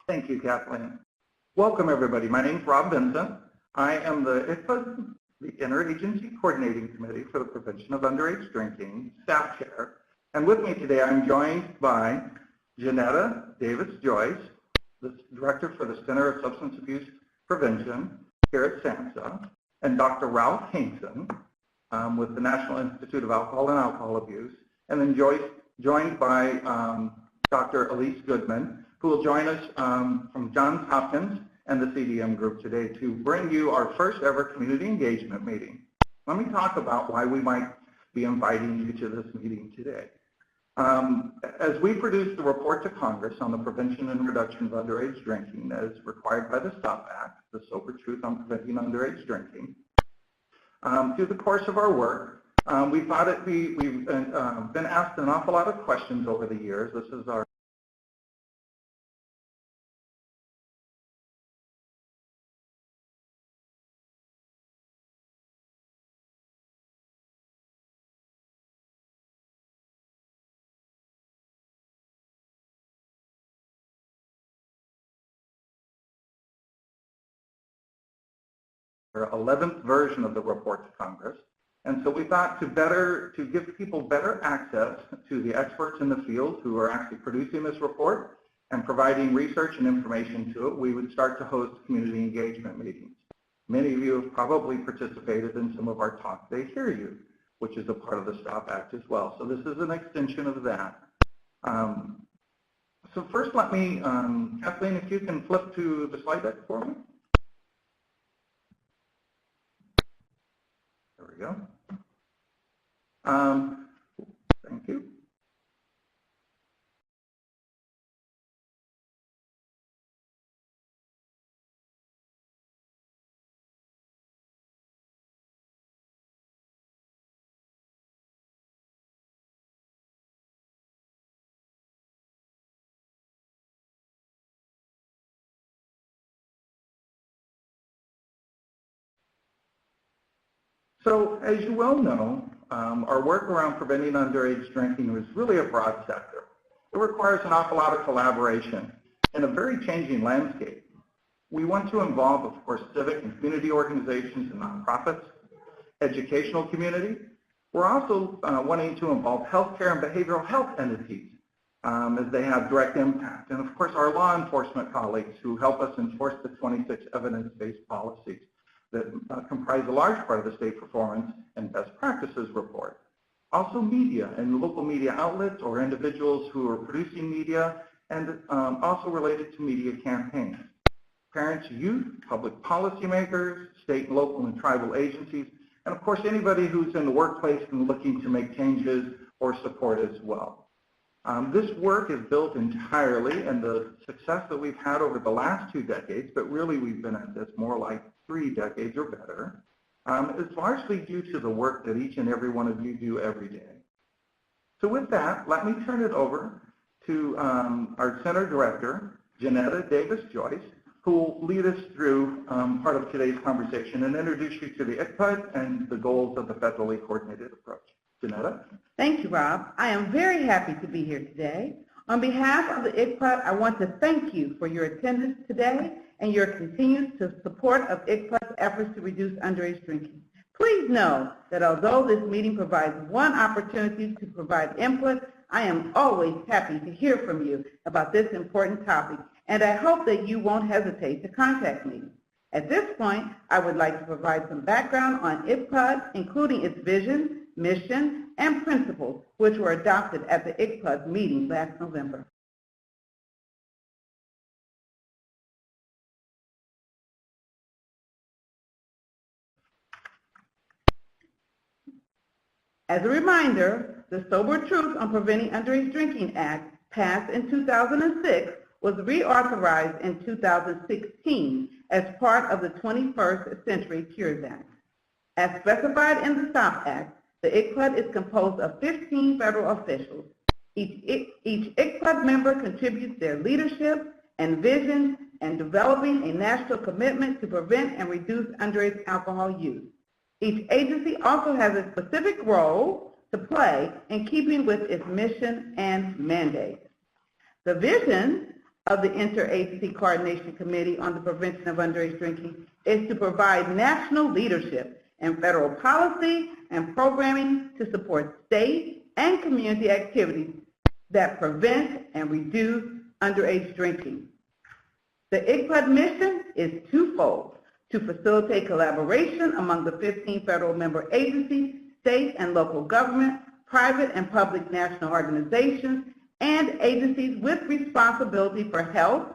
Thank you, Kathleen. Welcome, everybody. My name is Rob Vincent. I am the ICCPUD, the Interagency Coordinating Committee for the Prevention of Underage Drinking, staff chair. And with me today, I'm joined by Johnnetta Davis-Joyce, the Director for the Center of Substance Abuse Prevention here at SAMHSA, and Dr. Ralph Hingson with the National Institute of Alcohol and Alcohol Abuse, and then joined by Dr. Elyse Grossman, who will join us from Johns Hopkins and the CDM group today to bring you our first ever community engagement meeting. Let me talk about why we might be inviting you to this meeting today. As we produce the report to Congress on the prevention and reduction of underage drinking as required by the STOP Act, the Sober Truth on Preventing Underage Drinking, through the course of our work, we thought we've been asked an awful lot of questions over the years. This is our our 11th version of the report to Congress. And so we thought to give people better access to the experts in the field who are actually producing this report and providing research and information to it, we would start to host community engagement meetings. Many of you have probably participated in some of our Talk They Hear You, which is a part of the STOP Act as well. So this is an extension of that. So first let me, Kathleen, if you can flip to the slide deck for me. There we go. Thank you. So as you well know, our work around preventing underage drinking is really a broad sector. It requires an awful lot of collaboration in a very changing landscape. We want to involve, of course, civic and community organizations and nonprofits, educational community. We're also wanting to involve healthcare and behavioral health entities as they have direct impact. And of course, our law enforcement colleagues who help us enforce the 26 evidence-based policies that comprise a large part of the state performance and best practices report. Also media and local media outlets or individuals who are producing media, and also related to media campaigns. Parents, youth, public policymakers, state, local, and tribal agencies, and of course anybody who's in the workplace and looking to make changes or support as well. This work is built entirely, and the success that we've had over the last 2 decades, but really we've been at this more like 3 decades or better, is largely due to the work that each and every one of you do every day. So with that, let me turn it over to our Center Director, Johnnetta Davis-Joyce, who will lead us through part of today's conversation and introduce you to the ICCPUD and the goals of the federally coordinated approach. Johnnetta? Thank you, Rob. I am very happy to be here today. On behalf of the ICCPUD, I want to thank you for your attendance today and your continued support of ICCPUD's efforts to reduce underage drinking. Please know that although this meeting provides one opportunity to provide input, I am always happy to hear from you about this important topic, and I hope that you won't hesitate to contact me. At this point, I would like to provide some background on ICCPUD, including its vision, mission, and principles, which were adopted at the ICCPUD meeting last November. As a reminder, the Sober Truth on Preventing Underage Drinking Act, passed in 2006, was reauthorized in 2016 as part of the 21st Century Cures Act. As specified in the STOP Act, the ICCPUD is composed of 15 federal officials. Each ICCPUD member contributes their leadership and vision in developing a national commitment to prevent and reduce underage alcohol use. Each agency also has a specific role to play in keeping with its mission and mandate. The vision of the Interagency Coordination Committee on the Prevention of Underage Drinking is to provide national leadership and federal policy and programming to support state and community activities that prevent and reduce underage drinking. The ICCPUD mission is twofold: to facilitate collaboration among the 15 federal member agencies, state and local government, private and public national organizations, and agencies with responsibility for health,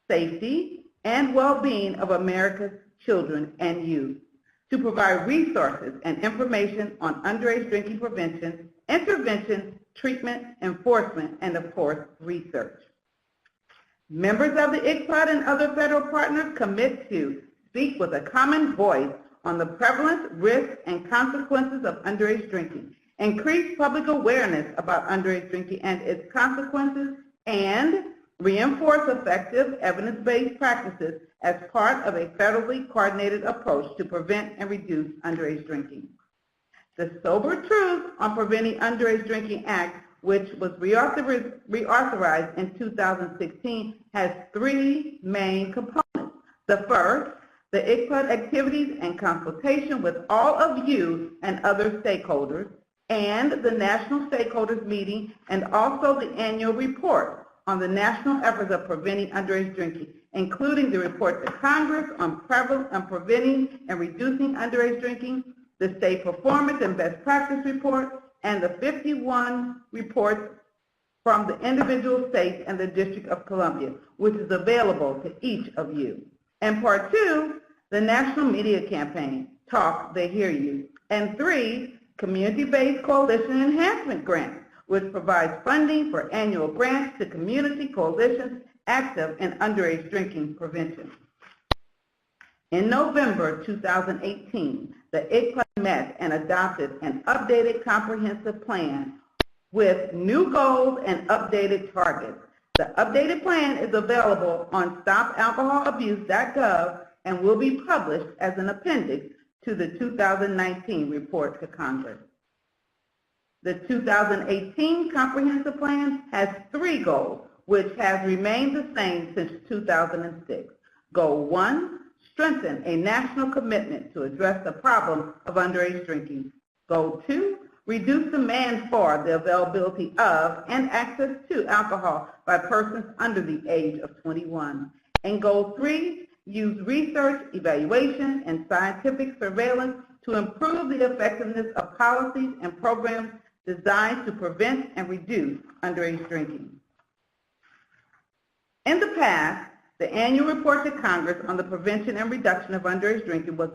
safety, and well-being of America's children and youth, to provide resources and information on underage drinking prevention, intervention, treatment, enforcement, and of course, research. Members of the ICCPUD and other federal partners commit to speak with a common voice on the prevalence, risks, and consequences of underage drinking, increase public awareness about underage drinking and its consequences, and reinforce effective evidence-based practices as part of a federally coordinated approach to prevent and reduce underage drinking. The Sober Truth on Preventing Underage Drinking Act, which was reauthorized in 2016, has three main components. The first, the ICCPUD activities and consultation with all of you and other stakeholders, and the National Stakeholders Meeting, and also the annual report on the national efforts of preventing underage drinking, including the report to Congress on preventing and reducing underage drinking, the State Performance and Best Practice Report, and the 51 reports from the individual states and the District of Columbia, which is available to each of you. And part two, the National Media Campaign, Talk, They Hear You. And three, Community-Based Coalition Enhancement Grants, which provides funding for annual grants to community coalitions active in underage drinking prevention. In November 2018, the ICCPUD met and adopted an updated comprehensive plan with new goals and updated targets. The updated plan is available on stopalcoholabuse.gov and will be published as an appendix to the 2019 report to Congress. The 2018 comprehensive plan has three goals, which has remained the same since 2006. Goal 1, strengthen a national commitment to address the problem of underage drinking. Goal 2, reduce demand for the availability of and access to alcohol by persons under the age of 21. And Goal 3, use research, evaluation, and scientific surveillance to improve the effectiveness of policies and programs designed to prevent and reduce underage drinking. In the past, the annual report to Congress on the prevention and reduction of underage drinking was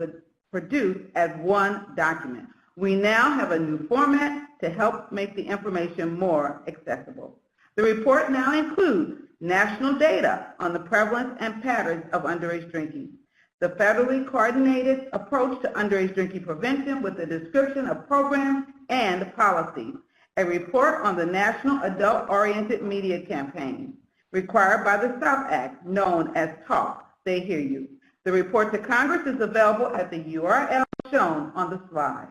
produced as one document. We now have a new format to help make the information more accessible. The report now includes national data on the prevalence and patterns of underage drinking, the federally coordinated approach to underage drinking prevention with a description of programs and policies, a report on the National Adult-Oriented Media Campaign required by the SAMHSA Act, known as Talk, They Hear You. The report to Congress is available at the URL shown on the slide.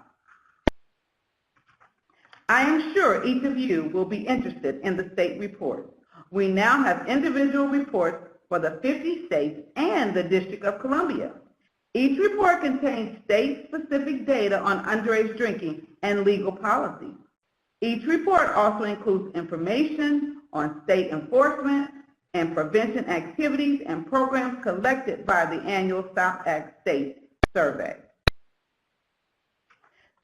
I am sure each of you will be interested in the state reports. We now have individual reports for the 50 states and the District of Columbia. Each report contains state-specific data on underage drinking and legal policies. Each report also includes information on state enforcement and prevention activities and programs collected by the annual STOP Act State Survey.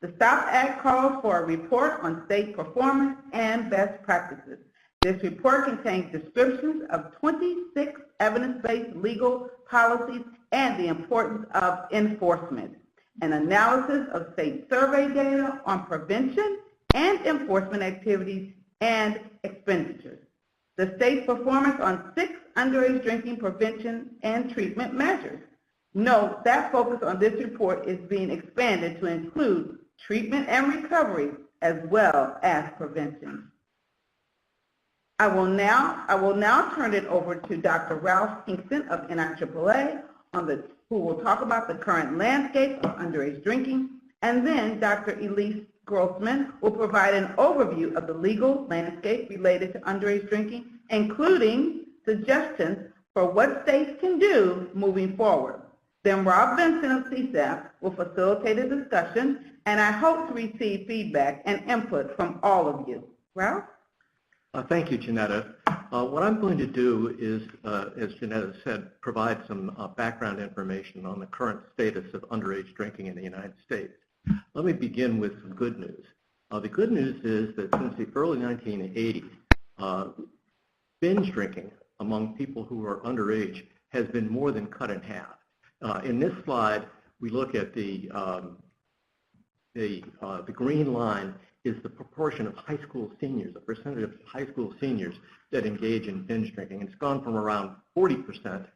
The STOP Act calls for a report on state performance and best practices. This report contains descriptions of 26 evidence-based legal policies and the importance of enforcement, an analysis of state survey data on prevention and enforcement activities and expenditures, the state's performance on 6 underage drinking prevention and treatment measures. Note that focus on this report is being expanded to include treatment and recovery as well as prevention. I will now turn it over to Dr. Ralph Hingson of NIAAA who will talk about the current landscape of underage drinking, and then Dr. Elyse Grossman will provide an overview of the legal landscape related to underage drinking, including suggestions for what states can do moving forward. Then Rob Benson of CSAP will facilitate a discussion, and I hope to receive feedback and input from all of you. Ralph? Thank you, Johnnetta. What I'm going to do is, as Johnnetta said, provide some background information on the current status of underage drinking in the United States. Let me begin with some good news. The good news is that since the early 1980s, binge drinking among people who are underage has been more than cut in half. In this slide, we look at the green line is the proportion of high school seniors, the percentage of high school seniors that engage in binge drinking. It's gone from around 40%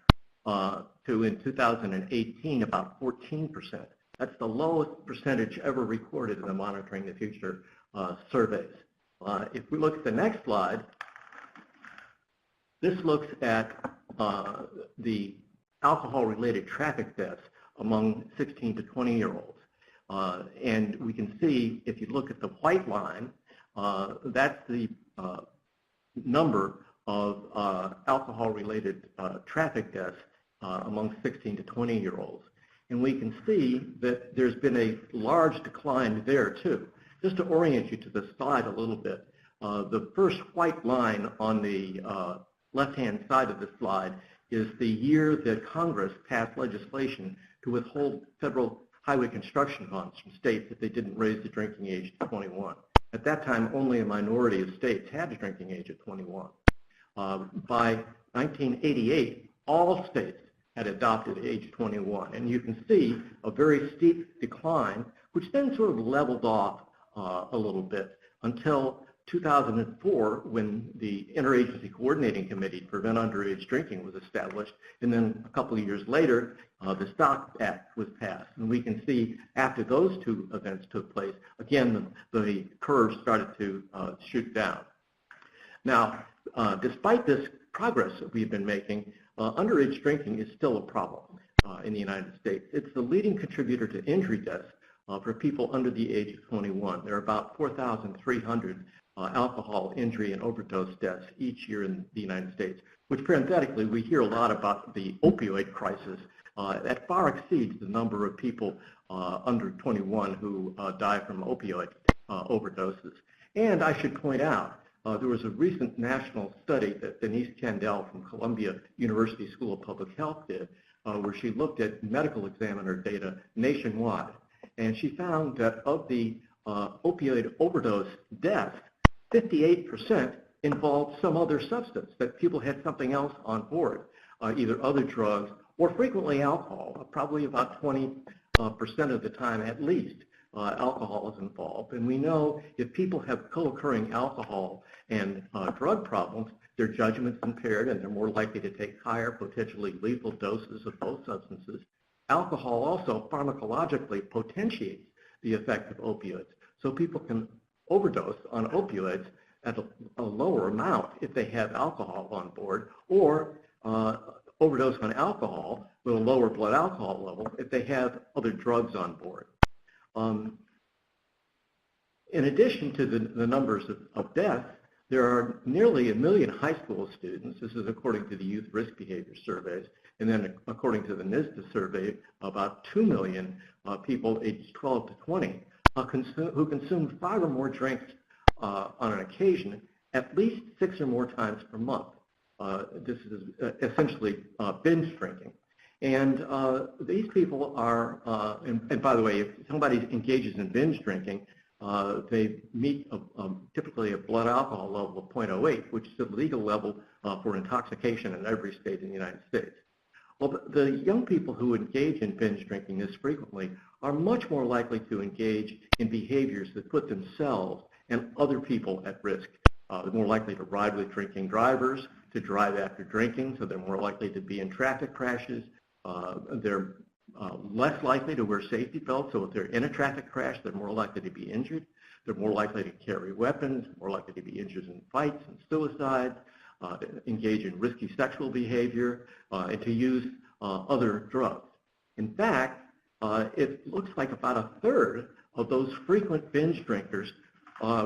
to, in 2018, about 14%. That's the lowest percentage ever recorded in the Monitoring the Future surveys. If we look at the next slide, this looks at the alcohol-related traffic deaths among 16 to 20-year-olds. And we can see, if you look at the white line, that's the number of alcohol-related traffic deaths among 16 to 20-year-olds. And we can see that there's been a large decline there, too. Just to orient you to the slide a little bit, the first white line on the left-hand side of the slide is the year that Congress passed legislation to withhold federal highway construction funds from states if they didn't raise the drinking age to 21. At that time, only a minority of states had a drinking age of 21. By 1988, all states had adopted age 21, and you can see a very steep decline, which then sort of leveled off a little bit until 2004, when the Interagency Coordinating Committee to Prevent Underage Drinking was established, and then a couple of years later, the STOP Act was passed. And we can see after those two events took place, again, the curve started to shoot down. Now, despite this progress that we've been making, underage drinking is still a problem in the United States. It's the leading contributor to injury deaths for people under the age of 21. There are about 4,300 alcohol injury and overdose deaths each year in the United States, which parenthetically, we hear a lot about the opioid crisis. That far exceeds the number of people under 21 who die from opioid overdoses. And I should point out, there was a recent national study that Denise Candel from Columbia University School of Public Health did, where she looked at medical examiner data nationwide. And she found that of the opioid overdose deaths, 58% involved some other substance, that people had something else on board, either other drugs or frequently alcohol. Probably about 20% of the time at least, alcohol is involved. And we know if people have co-occurring alcohol and drug problems, their judgment's impaired and they're more likely to take higher, potentially lethal doses of both substances. Alcohol also pharmacologically potentiates the effect of opioids. So people can overdose on opioids at a lower amount if they have alcohol on board, or overdose on alcohol with a lower blood alcohol level if they have other drugs on board. In addition to the numbers of deaths, there are nearly 1 million high school students, this is according to the Youth Risk Behavior Surveys, and then according to the NISDA survey, about 2 million people aged 12 to 20 who consume 5 or more drinks on an occasion at least 6 or more times per month. This is essentially binge drinking. And these people are, and by the way, if somebody engages in binge drinking, they meet typically a blood alcohol level of 0.08, which is the legal level for intoxication in every state in the United States. Well, the young people who engage in binge drinking this frequently are much more likely to engage in behaviors that put themselves and other people at risk. They're more likely to ride with drinking drivers, to drive after drinking, so they're more likely to be in traffic crashes. They're less likely to wear safety belts, so if they're in a traffic crash, they're more likely to be injured. They're more likely to carry weapons, more likely to be injured in fights and suicides, to engage in risky sexual behavior, and to use other drugs. In fact, it looks like about 1/3 of those frequent binge drinkers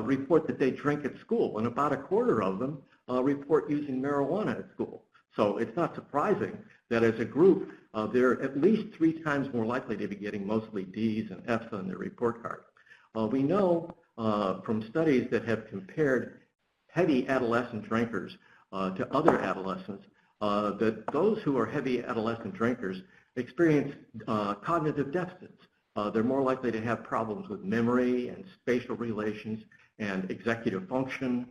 report that they drink at school, and about 1/4 of them report using marijuana at school. So it's not surprising that as a group, they're at least 3 times more likely to be getting mostly D's and F's on their report card. We know from studies that have compared heavy adolescent drinkers to other adolescents that those who are heavy adolescent drinkers experience cognitive deficits. They're more likely to have problems with memory and spatial relations and executive function,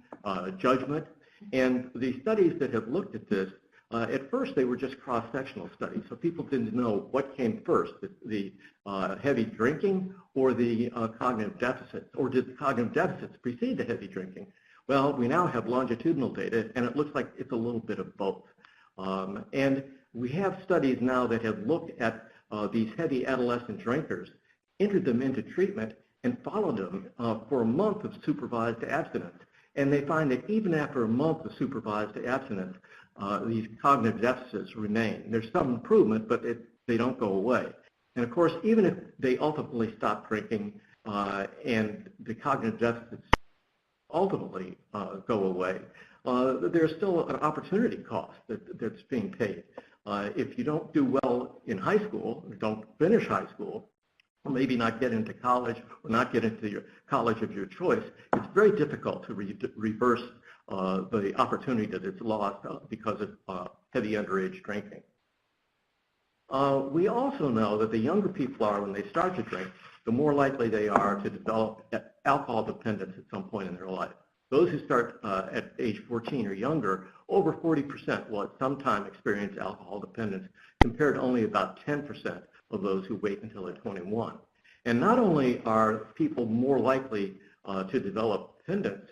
judgment. And the studies that have looked at this, at first they were just cross-sectional studies, so people didn't know what came first, the heavy drinking or the cognitive deficits, or did the cognitive deficits precede the heavy drinking? Well, we now have longitudinal data, and it looks like it's a little bit of both. And we have studies now that have looked at these heavy adolescent drinkers, entered them into treatment, and followed them for a month of supervised abstinence. And they find that even after a month of supervised abstinence, these cognitive deficits remain. There's some improvement, but they don't go away. And of course, even if they ultimately stop drinking and the cognitive deficits ultimately go away, there's still an opportunity cost that's being paid. If you don't do well in high school, or don't finish high school, or maybe not get into college, or not get into your college of your choice, it's very difficult to reverse the opportunity that is lost because of heavy underage drinking. We also know that the younger people are when they start to drink, the more likely they are to develop alcohol dependence at some point in their life. Those who start at age 14 or younger, over 40% will at some time experience alcohol dependence, compared to only about 10% of those who wait until they're 21. And not only are people more likely to develop dependence,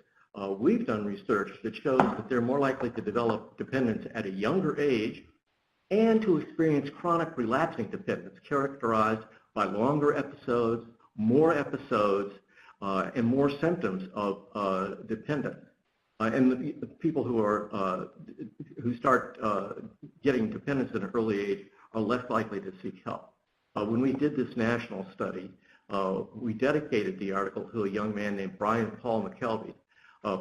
we've done research that shows that they're more likely to develop dependence at a younger age and to experience chronic relapsing dependence characterized by longer episodes, more episodes, and more symptoms of dependence. And the people who start getting dependence at an early age are less likely to seek help. When we did this national study, we dedicated the article to a young man named Brian Paul McKelvey.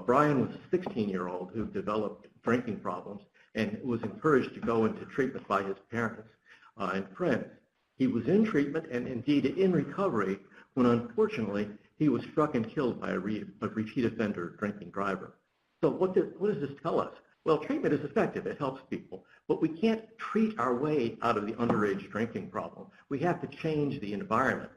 Brian was a 16-year-old who developed drinking problems and was encouraged to go into treatment by his parents and friends. He was in treatment and indeed in recovery when unfortunately he was struck and killed by a repeat offender drinking driver. So what does this tell us? Well, treatment is effective, it helps people, but we can't treat our way out of the underage drinking problem. We have to change the environment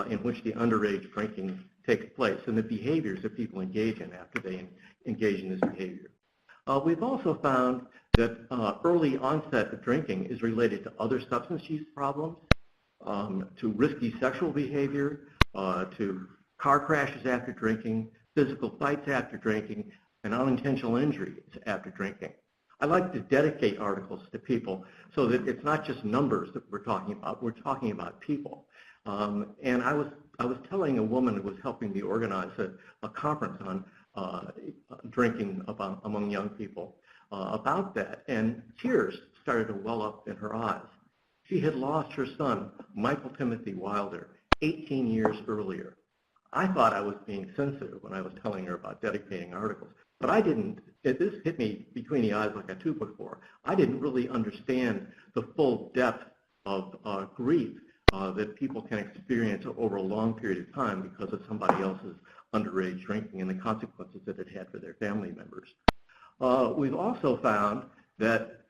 in which the underage drinking takes place and the behaviors that people engage in after they engage in this behavior. We've also found that early onset of drinking is related to other substance use problems, to risky sexual behavior, to car crashes after drinking, physical fights after drinking, and unintentional injuries after drinking. I like to dedicate articles to people so that it's not just numbers that we're talking about people. And I was telling a woman who was helping me organize a conference on drinking among young people about that, and tears started to well up in her eyes. She had lost her son, Michael Timothy Wilder, 18 years earlier. I thought I was being sensitive when I was telling her about dedicating articles, but I didn't. This hit me between the eyes like a 2x4. I didn't really understand the full depth of grief that people can experience over a long period of time because of somebody else's underage drinking and the consequences that it had for their family members. We've also found that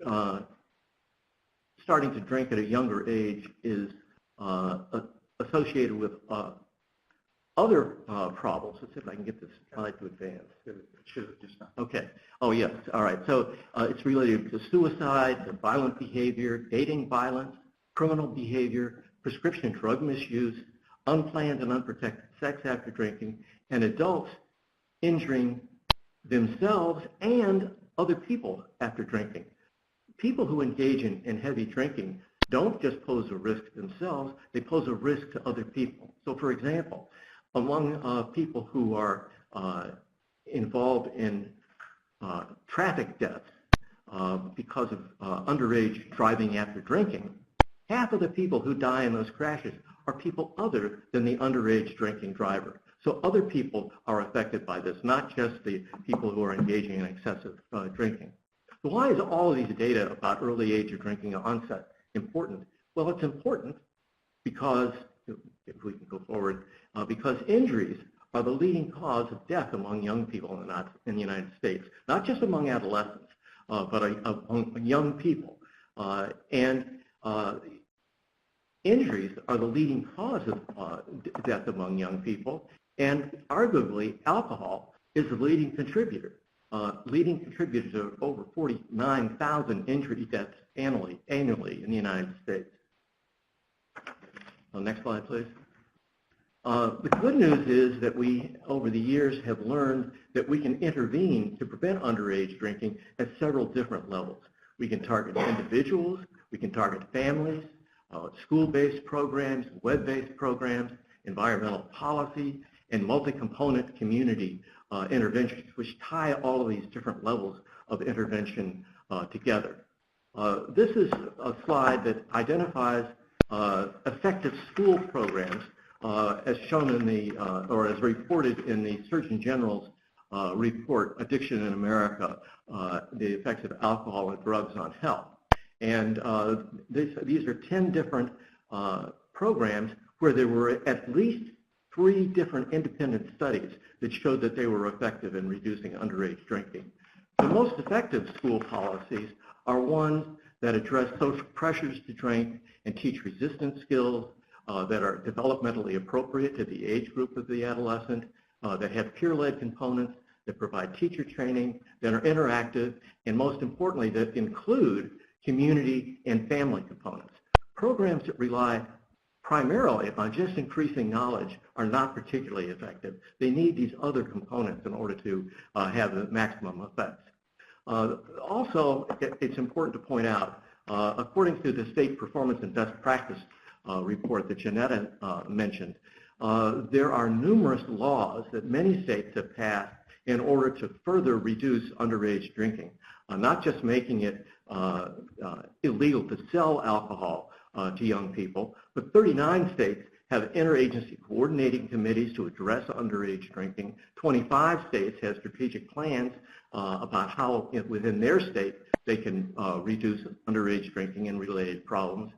starting to drink at a younger age is associated with other problems. Let's see if I can get this slide to advance. Okay. Oh, yes. All right. So it's related to suicide, to violent behavior, dating violence, criminal behavior, prescription drug misuse, unplanned and unprotected sex after drinking, and adults injuring themselves and other people after drinking. People who engage in heavy drinking don't just pose a risk to themselves, they pose a risk to other people. So for example, among people who are involved in traffic deaths because of underage driving after drinking, half of the people who die in those crashes are people other than the underage drinking driver. So other people are affected by this, not just the people who are engaging in excessive drinking. So why is all of these data about early age of drinking onset important? Well, it's important because, if we can go forward, because injuries are the leading cause of death among young people in the United States, not just among adolescents, but among young people. Injuries are the leading cause of death among young people, and arguably alcohol is the leading contributor to over 49,000 injury deaths annually in the United States. Next slide, please. The good news is that we, over the years, have learned that we can intervene to prevent underage drinking at several different levels. We can target individuals, we can target families, school-based programs, web-based programs, environmental policy, and multi-component community interventions, which tie all of these different levels of intervention together. This is a slide that identifies effective school programs as shown in the, or as reported in the Surgeon General's report, Addiction in America, the Effects of Alcohol and Drugs on Health. And these are 10 different programs where there were at least 3 different independent studies that showed that they were effective in reducing underage drinking. The most effective school policies are ones that address social pressures to drink and teach resistance skills that are developmentally appropriate to the age group of the adolescent, that have peer-led components, that provide teacher training, that are interactive, and most importantly, that include community and family components. Programs that rely primarily on just increasing knowledge are not particularly effective. They need these other components in order to have the maximum effects. Also, it's important to point out, according to the State Performance and Best Practice report that Johnnetta mentioned, there are numerous laws that many states have passed in order to further reduce underage drinking, not just making it illegal to sell alcohol to young people, but 39 states have interagency coordinating committees to address underage drinking. 25 states have strategic plans about how within their state they can reduce underage drinking and related problems.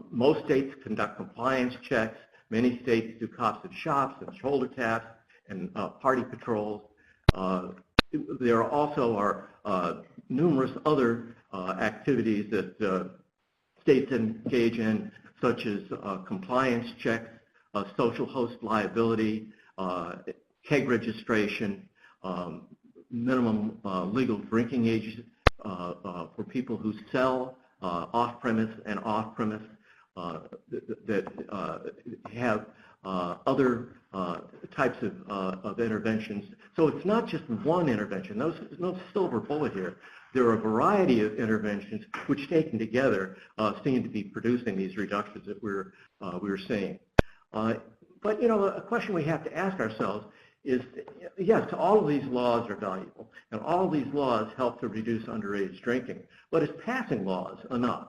Most states conduct compliance checks. Many states do cops and shops and shoulder taps and party patrols. There also are numerous other activities that states engage in, such as compliance checks, social host liability, keg registration, minimum legal drinking age for people who sell off-premise and off-premise, that have other types of interventions. So it's not just one intervention. There's no silver bullet here. There are a variety of interventions which, taken together, seem to be producing these reductions that we're seeing. But a question we have to ask ourselves is, yes, all of these laws are valuable, and all of these laws help to reduce underage drinking. But is passing laws enough?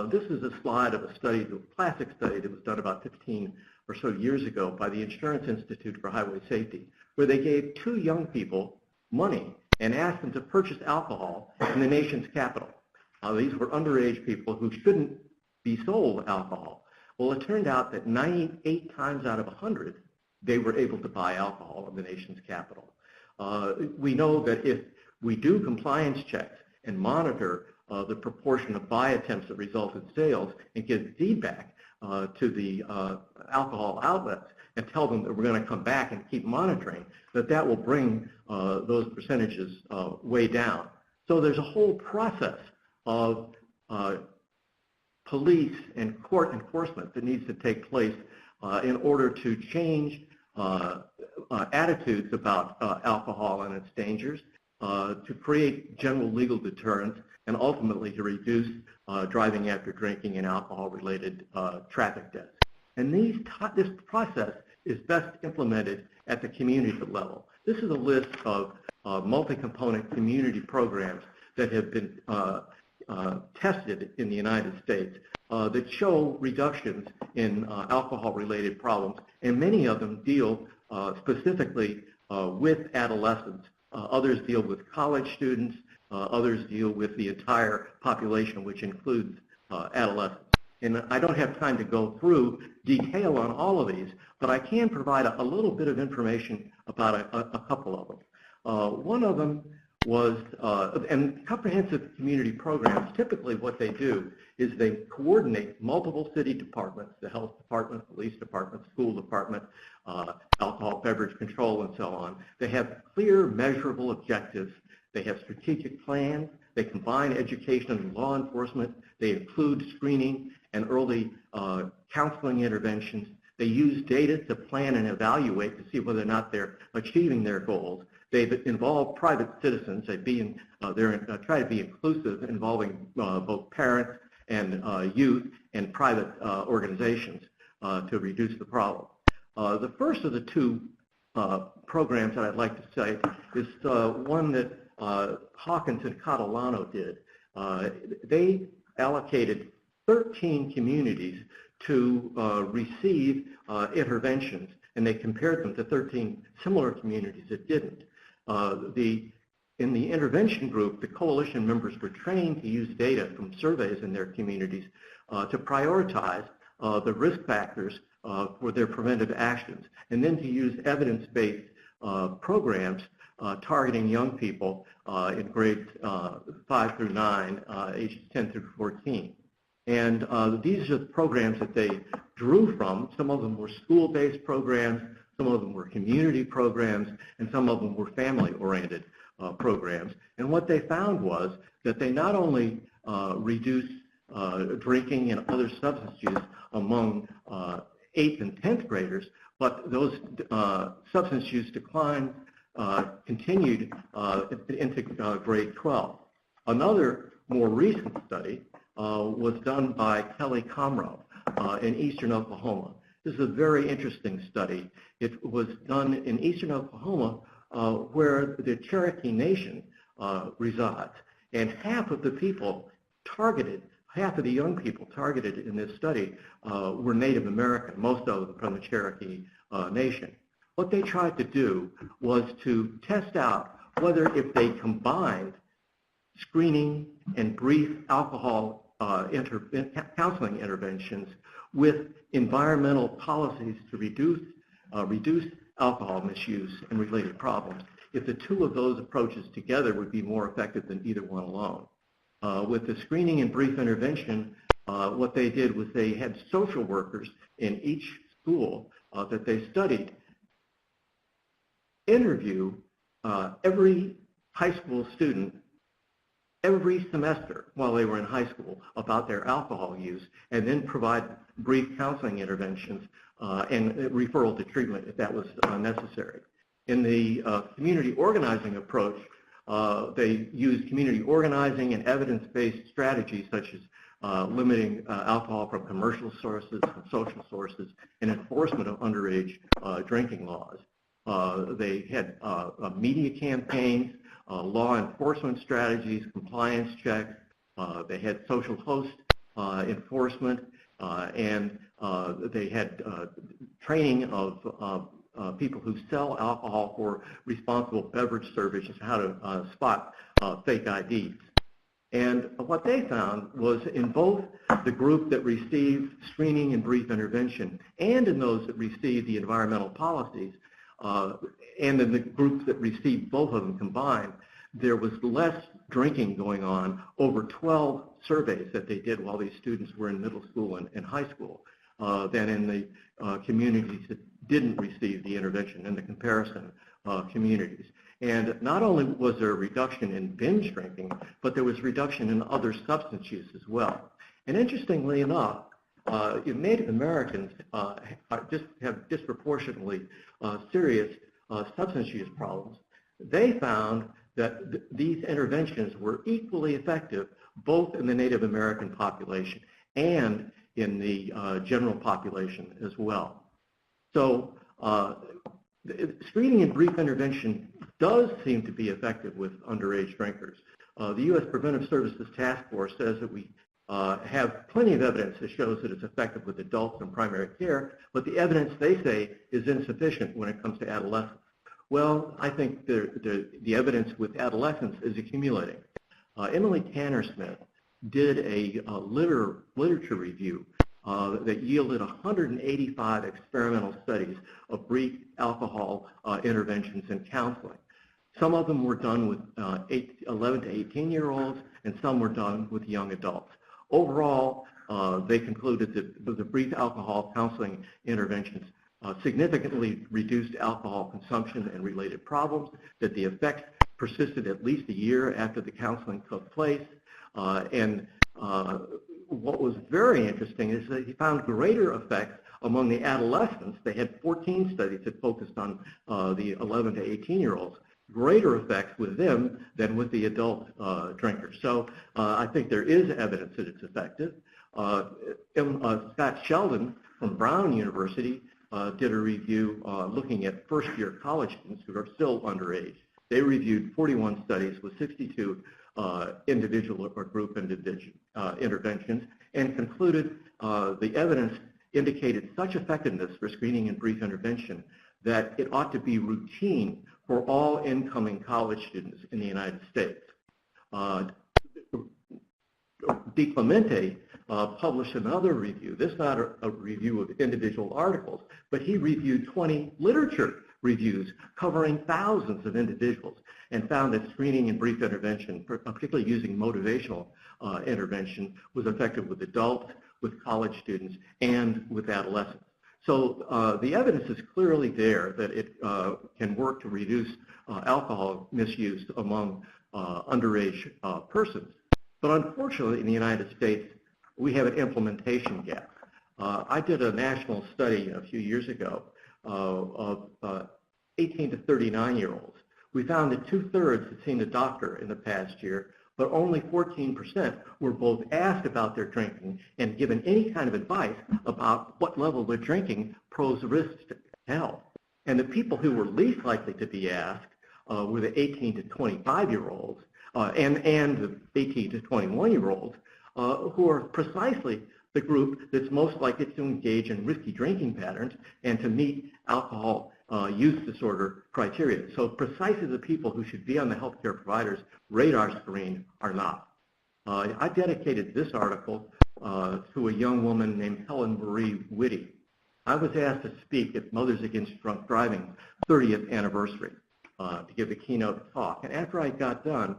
This is a slide of a study, a classic study that was done about 15 or so years ago by the Insurance Institute for Highway Safety, where they gave 2 young people money and asked them to purchase alcohol in the nation's capital. These were underage people who shouldn't be sold alcohol. Well, it turned out that 98 times out of 100, they were able to buy alcohol in the nation's capital. We know that if we do compliance checks and monitor the proportion of buy attempts that result in sales and give feedback to the alcohol outlets and tell them that we're going to come back and keep monitoring, that will bring those percentages way down. So there's a whole process of police and court enforcement that needs to take place in order to change attitudes about alcohol and its dangers, to create general legal deterrence, and ultimately to reduce driving after drinking and alcohol-related traffic deaths. And this process is best implemented at the community level. This is a list of multi-component community programs that have been tested in the United States that show reductions in alcohol-related problems, and many of them deal specifically with adolescents. Others deal with college students. Others deal with the entire population, which includes adolescents. And I don't have time to go through detail on all of these, but I can provide a little bit of information about a couple of them. One of them was, and comprehensive community programs, typically what they do is they coordinate multiple city departments, the health department, police department, school department, alcohol, beverage control, and so on. They have clear, measurable objectives. They have strategic plans. They combine education and law enforcement. They include screening and early counseling interventions. They use data to plan and evaluate to see whether or not they're achieving their goals. They've involved private citizens. They try to be inclusive, involving both parents and youth and private organizations to reduce the problem. The first of the two programs that I'd like to cite is one that Hawkins and Catalano did. They allocated 13 communities to receive interventions, and they compared them to 13 similar communities that didn't. In the intervention group, the coalition members were trained to use data from surveys in their communities to prioritize the risk factors for their preventive actions, and then to use evidence-based programs targeting young people in grades 5 through 9, ages 10 through 14. And these are the programs that they drew from. Some of them were school-based programs, some of them were community programs, and some of them were family-oriented programs. And what they found was that they not only reduced drinking and other substance use among 8th and 10th graders, but those substance use declines continued into grade 12. Another more recent study was done by Kelly Comroe in eastern Oklahoma. This is a very interesting study. It was done in eastern Oklahoma where the Cherokee Nation resides. And half of the people targeted, half of the young people targeted in this study were Native American, most of them from the Cherokee Nation. What they tried to do was to test out whether if they combined screening and brief alcohol counseling interventions with environmental policies to reduce alcohol misuse and related problems, if the two of those approaches together would be more effective than either one alone. With the screening and brief intervention, what they did was they had social workers in each school that they studied interview every high school student every semester while they were in high school about their alcohol use, and then provide brief counseling interventions and referral to treatment if that was necessary. In the community organizing approach, they used community organizing and evidence-based strategies such as limiting alcohol from commercial sources, from social sources, and enforcement of underage drinking laws. They had media campaigns, law enforcement strategies, compliance checks. They had social host enforcement, and they had training of people who sell alcohol for responsible beverage service, how to spot fake IDs. And what they found was in both the group that received screening and brief intervention and in those that received the environmental policies, and in the groups that received both of them combined, there was less drinking going on over 12 surveys that they did while these students were in middle school and high school than in the communities that didn't receive the intervention in the comparison communities. And not only was there a reduction in binge drinking, but there was reduction in other substance use as well. And interestingly enough, Native Americans have disproportionately serious substance use problems. They found that these interventions were equally effective both in the Native American population and in the general population as well. So screening and brief intervention does seem to be effective with underage drinkers. The U.S. Preventive Services Task Force says that we have plenty of evidence that shows that it's effective with adults in primary care, but the evidence, they say, is insufficient when it comes to adolescents. Well, I think the evidence with adolescents is accumulating. Emily Tanner-Smith did a literature review that yielded 185 experimental studies of brief alcohol interventions and counseling. Some of them were done with 11 to 18-year-olds, and some were done with young adults. Overall, they concluded that the brief alcohol counseling interventions significantly reduced alcohol consumption and related problems, that the effects persisted at least a year after the counseling took place, and what was very interesting is that he found greater effects among the adolescents. They had 14 studies that focused on the 11 to 18-year-olds, greater effects with them than with the adult drinkers. So I think there is evidence that it's effective. Scott Sheldon from Brown University did a review looking at first-year college students who are still underage. They reviewed 41 studies with 62 individual or group interventions and concluded the evidence indicated such effectiveness for screening and brief intervention that it ought to be routine for all incoming college students in the United States. DiClemente published another review. This is not a review of individual articles, but he reviewed 20 literature reviews covering thousands of individuals and found that screening and brief intervention, particularly using motivational intervention, was effective with adults, with college students, and with adolescents. So the evidence is clearly there that it can work to reduce alcohol misuse among underage persons. But unfortunately, in the United States, we have an implementation gap. I did a national study a few years ago of 18 to 39-year-olds. We found that 2/3 had seen a doctor in the past year, but only 14% were both asked about their drinking and given any kind of advice about what level they're drinking poses risks to health. And the people who were least likely to be asked were the 18 to 25-year-olds and the 18 to 21-year-olds who are precisely the group that's most likely to engage in risky drinking patterns and to meet alcohol use disorder criteria. So precisely the people who should be on the healthcare provider's radar screen are not. I dedicated this article to a young woman named Helen Marie Whitty. I was asked to speak at Mothers Against Drunk Driving's 30th anniversary to give a keynote talk. And after I got done,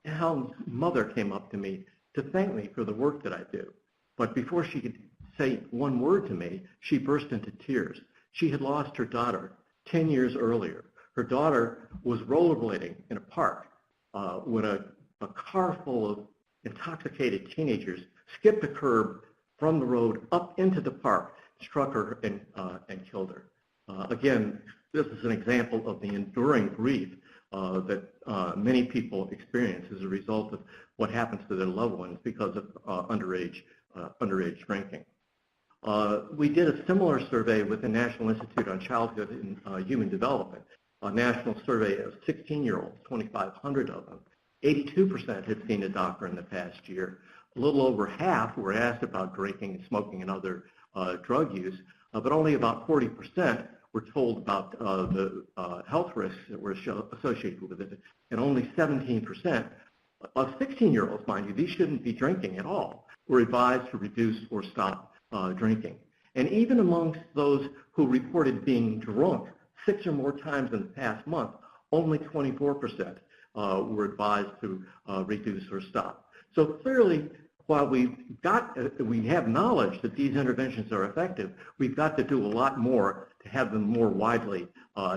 Helen's mother came up to me to thank me for the work that I do. But before she could say one word to me, she burst into tears. She had lost her daughter 10 years earlier. Her daughter was rollerblading in a park when a car full of intoxicated teenagers skipped a curb from the road up into the park, struck her, and killed her. Again, this is an example of the enduring grief that many people experience as a result of what happens to their loved ones because of underage drinking. We did a similar survey with the National Institute on Childhood and Human Development, a national survey of 16-year-olds, 2,500 of them. 82% had seen a doctor in the past year. A little over half were asked about drinking, smoking, and other drug use, but only about 40% were told about the health risks that were associated with it, and only 17% of 16-year-olds, mind you, these shouldn't be drinking at all, were advised to reduce or stop drinking. And even amongst those who reported being drunk 6 or more times in the past month, only 24% were advised to reduce or stop. So clearly, while we have knowledge that these interventions are effective, we've got to do a lot more to have them more widely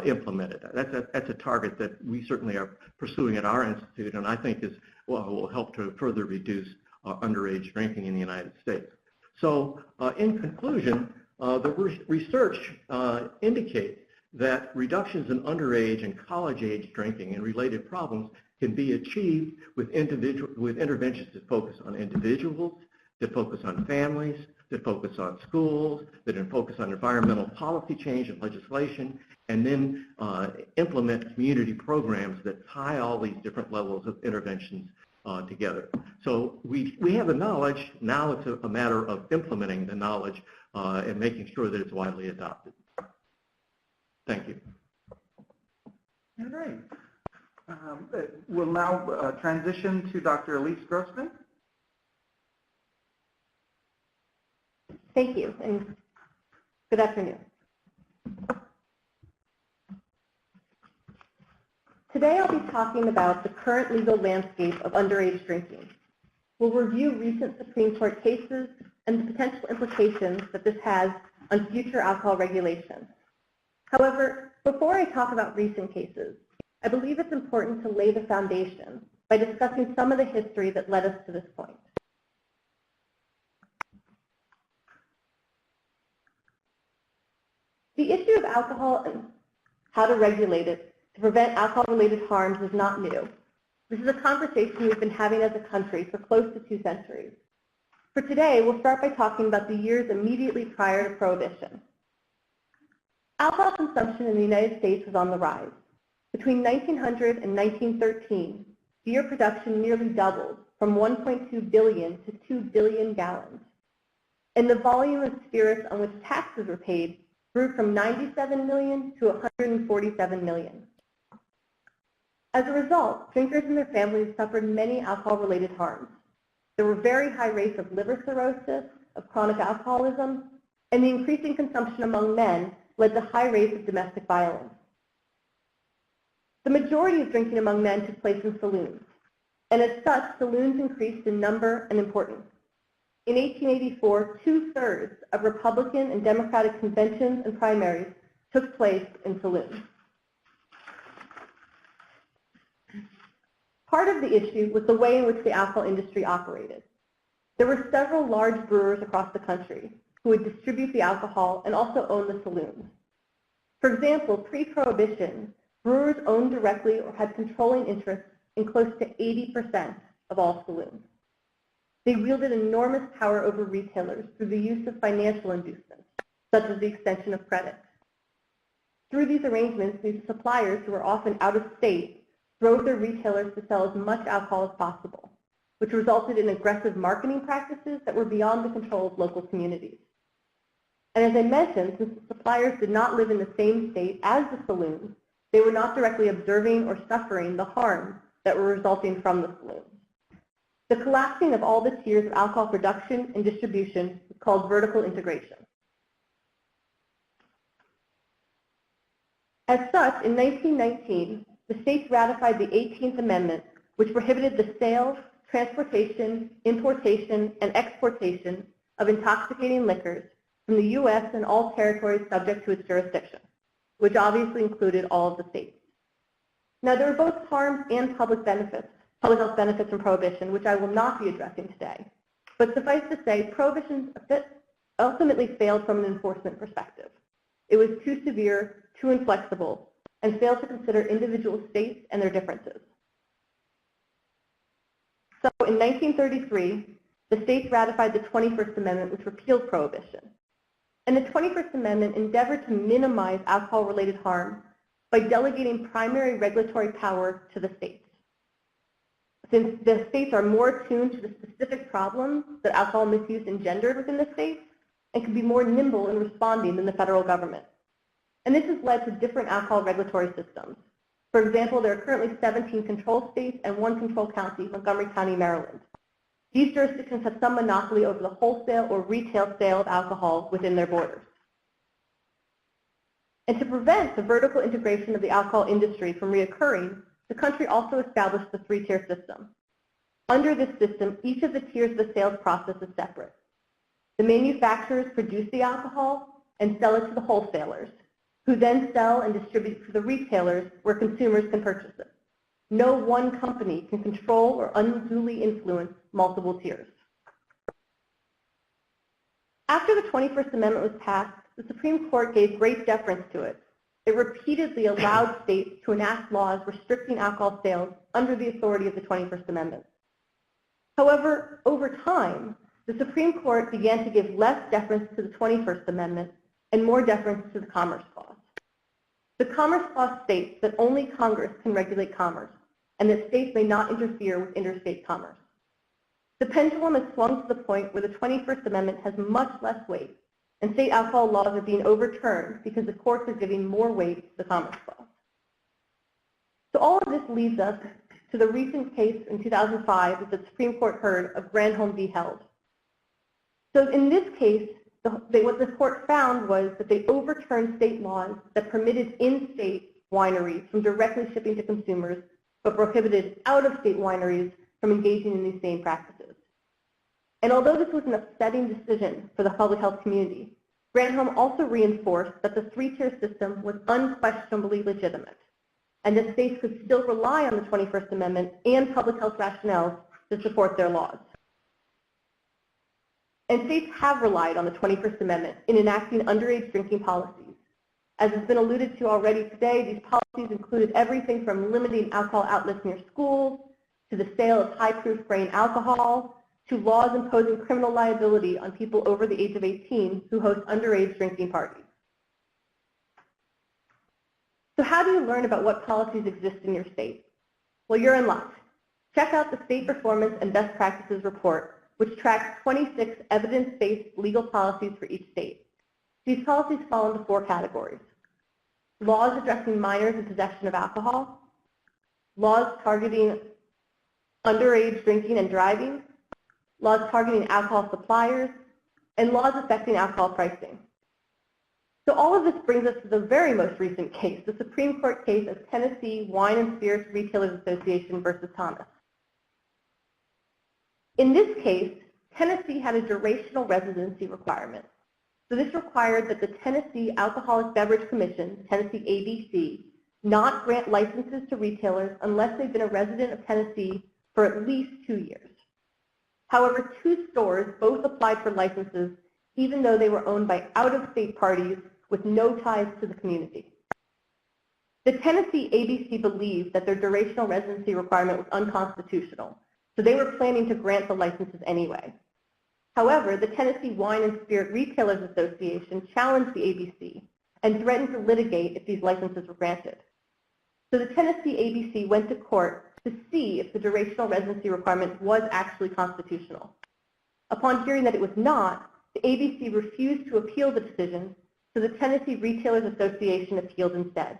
implemented. That's a target that we certainly are pursuing at our institute, and I think will help to further reduce underage drinking in the United States. So in conclusion, the research indicates that reductions in underage and college-age drinking and related problems can be achieved with interventions that focus on individuals, that focus on families, that focus on schools, that focus on environmental policy change and legislation, and then implement community programs that tie all these different levels of interventions together. So we have the knowledge. Now it's a matter of implementing the knowledge and making sure that it's widely adopted. Thank you. All right. We'll now transition to Dr. Elyse Grossman. Thank you, and good afternoon. Today I'll be talking about the current legal landscape of underage drinking. We'll review recent Supreme Court cases and the potential implications that this has on future alcohol regulation. However, before I talk about recent cases, I believe it's important to lay the foundation by discussing some of the history that led us to this point. The issue of alcohol and how to regulate it to prevent alcohol-related harms is not new. This is a conversation we've been having as a country for close to 2 centuries. For today, we'll start by talking about the years immediately prior to Prohibition. Alcohol consumption in the United States was on the rise. Between 1900 and 1913, beer production nearly doubled from 1.2 billion to 2 billion gallons. And the volume of spirits on which taxes were paid grew from 97 million to 147 million. As a result, drinkers and their families suffered many alcohol-related harms. There were very high rates of liver cirrhosis, of chronic alcoholism, and the increasing consumption among men led to high rates of domestic violence. The majority of drinking among men took place in saloons, and as such, saloons increased in number and importance. In 1884, 2/3 of Republican and Democratic conventions and primaries took place in saloons. Part of the issue was the way in which the alcohol industry operated. There were several large brewers across the country who would distribute the alcohol and also own the saloons. For example, pre-Prohibition, brewers owned directly or had controlling interests in close to 80% of all saloons. They wielded enormous power over retailers through the use of financial inducements, such as the extension of credit. Through these arrangements, these suppliers, who were often out of state, drove their retailers to sell as much alcohol as possible, which resulted in aggressive marketing practices that were beyond the control of local communities. And as I mentioned, since the suppliers did not live in the same state as the saloons, they were not directly observing or suffering the harms that were resulting from the saloons. The collapsing of all the tiers of alcohol production and distribution is called vertical integration. As such, in 1919, the states ratified the 18th Amendment, which prohibited the sale, transportation, importation, and exportation of intoxicating liquors from the U.S. and all territories subject to its jurisdiction, which obviously included all of the states. Now, there are both harms and public health benefits from Prohibition, which I will not be addressing today. But suffice to say, Prohibition ultimately failed from an enforcement perspective. It was too severe, too inflexible, and failed to consider individual states and their differences. So in 1933, the states ratified the 21st Amendment, which repealed Prohibition. And the 21st Amendment endeavored to minimize alcohol-related harm by delegating primary regulatory power to the states. Since the states are more attuned to the specific problems that alcohol misuse engendered within the states and can be more nimble in responding than the federal government. And this has led to different alcohol regulatory systems. For example, there are currently 17 control states and 1 control county, Montgomery County, Maryland. These jurisdictions have some monopoly over the wholesale or retail sale of alcohol within their borders. And to prevent the vertical integration of the alcohol industry from reoccurring, the country also established the 3-tier system. Under this system, each of the tiers of the sales process is separate. The manufacturers produce the alcohol and sell it to the wholesalers, who then sell and distribute to the retailers where consumers can purchase it. No one company can control or unduly influence multiple tiers. After the 21st Amendment was passed, the Supreme Court gave great deference to it. It repeatedly allowed states to enact laws restricting alcohol sales under the authority of the 21st Amendment. However, over time, the Supreme Court began to give less deference to the 21st Amendment and more deference to the Commerce Clause. The Commerce Clause states that only Congress can regulate commerce and that states may not interfere with interstate commerce. The pendulum has swung to the point where the 21st Amendment has much less weight, and state alcohol laws are being overturned because the courts are giving more weight to the Commerce Clause. So all of this leads us to the recent case in 2005 that the Supreme Court heard of Granholm v. Held. So in this case, what the court found was that they overturned state laws that permitted in-state wineries from directly shipping to consumers, but prohibited out-of-state wineries from engaging in these same practices. And although this was an upsetting decision for the public health community, Granholm also reinforced that the three-tier system was unquestionably legitimate, and that states could still rely on the 21st Amendment and public health rationales to support their laws. And states have relied on the 21st Amendment in enacting underage drinking policies. As has been alluded to already today, these policies included everything from limiting alcohol outlets near schools, to the sale of high-proof grain alcohol, to laws imposing criminal liability on people over the age of 18 who host underage drinking parties. So how do you learn about what policies exist in your state? Well, you're in luck. Check out the State Performance and Best Practices Report, which tracks 26 evidence-based legal policies for each state. These policies fall into 4 categories: laws addressing minors in possession of alcohol, laws targeting underage drinking and driving, laws targeting alcohol suppliers, and laws affecting alcohol pricing. So all of this brings us to the very most recent case, the Supreme Court case of Tennessee Wine and Spirits Retailers Association versus Thomas. In this case, Tennessee had a durational residency requirement. So this required that the Tennessee Alcoholic Beverage Commission, Tennessee ABC, not grant licenses to retailers unless they've been a resident of Tennessee for at least 2 years. However, 2 stores both applied for licenses even though they were owned by out-of-state parties with no ties to the community. The Tennessee ABC believed that their durational residency requirement was unconstitutional, so they were planning to grant the licenses anyway. However, the Tennessee Wine and Spirit Retailers Association challenged the ABC and threatened to litigate if these licenses were granted. So the Tennessee ABC went to court to see if the durational residency requirement was actually constitutional. Upon hearing that it was not, the ABC refused to appeal the decision, so the Tennessee Retailers Association appealed instead.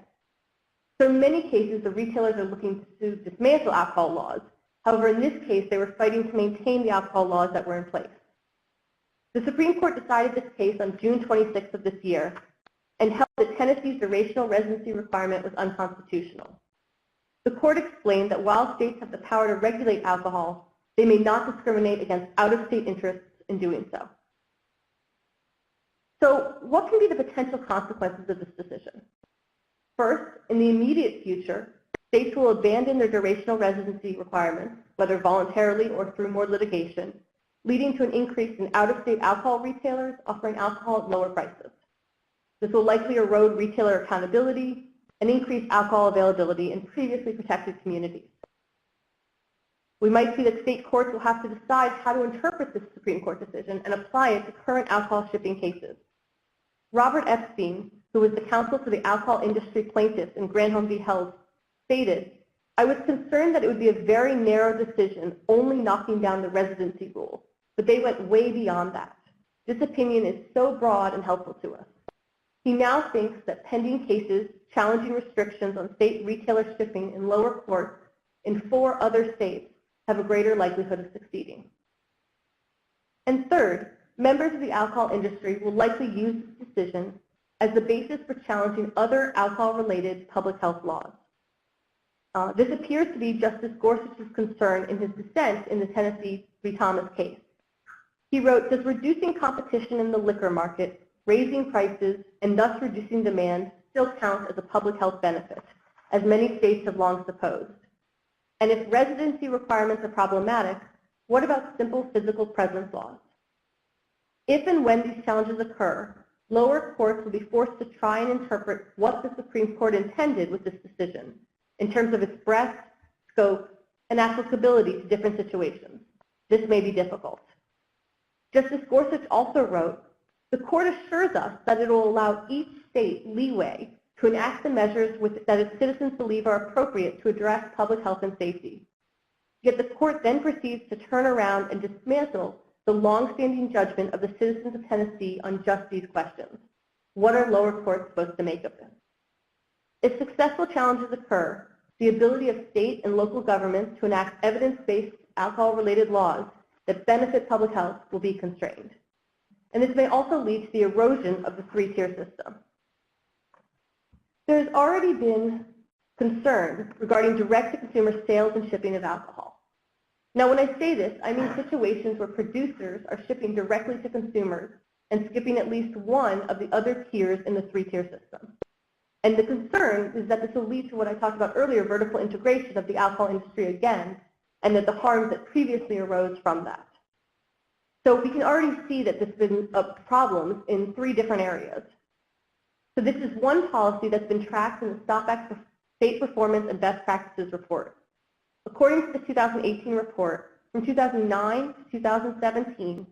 So in many cases, the retailers are looking to dismantle alcohol laws. However, in this case, they were fighting to maintain the alcohol laws that were in place. The Supreme Court decided this case on June 26th of this year and held that Tennessee's durational residency requirement was unconstitutional. The court explained that while states have the power to regulate alcohol, they may not discriminate against out-of-state interests in doing so. So what can be the potential consequences of this decision? First, in the immediate future, states will abandon their durational residency requirements, whether voluntarily or through more litigation, leading to an increase in out-of-state alcohol retailers offering alcohol at lower prices. This will likely erode retailer accountability and increase alcohol availability in previously protected communities. We might see that state courts will have to decide how to interpret this Supreme Court decision and apply it to current alcohol shipping cases. Robert Epstein, who was the counsel for the alcohol industry plaintiffs in Granholm v. Held, stated, "I was concerned that it would be a very narrow decision only knocking down the residency rule, but they went way beyond that. This opinion is so broad and helpful to us." He now thinks that pending cases challenging restrictions on state retailer shipping in lower courts in 4 other states have a greater likelihood of succeeding. And third, members of the alcohol industry will likely use this decision as the basis for challenging other alcohol-related public health laws. This appears to be Justice Gorsuch's concern in his dissent in the Tennessee v. Thomas case. He wrote, "Does reducing competition in the liquor market, raising prices, and thus reducing demand still count as a public health benefit, as many states have long supposed? And if residency requirements are problematic, what about simple physical presence laws? If and when these challenges occur, lower courts will be forced to try and interpret what the Supreme Court intended with this decision in terms of its breadth, scope, and applicability to different situations. This may be difficult." Justice Gorsuch also wrote, "The court assures us that it will allow each state leeway to enact the measures that its citizens believe are appropriate to address public health and safety. Yet the court then proceeds to turn around and dismantle the long-standing judgment of the citizens of Tennessee on just these questions. What are lower courts supposed to make of this? If successful challenges occur, the ability of state and local governments to enact evidence-based alcohol-related laws that benefit public health will be constrained. And this may also lead to the erosion of the three-tier system. There's already been concern regarding direct-to-consumer sales and shipping of alcohol. Now, when I say this, I mean situations where producers are shipping directly to consumers and skipping at least one of the other tiers in the three-tier system. And the concern is that this will lead to what I talked about earlier, vertical integration of the alcohol industry again, and that the harms that previously arose from that. So we can already see that there's been problems in three different areas. So this is one policy that's been tracked in the Stop Act State Performance and Best Practices report. According to the 2018 report, from 2009 to 2017,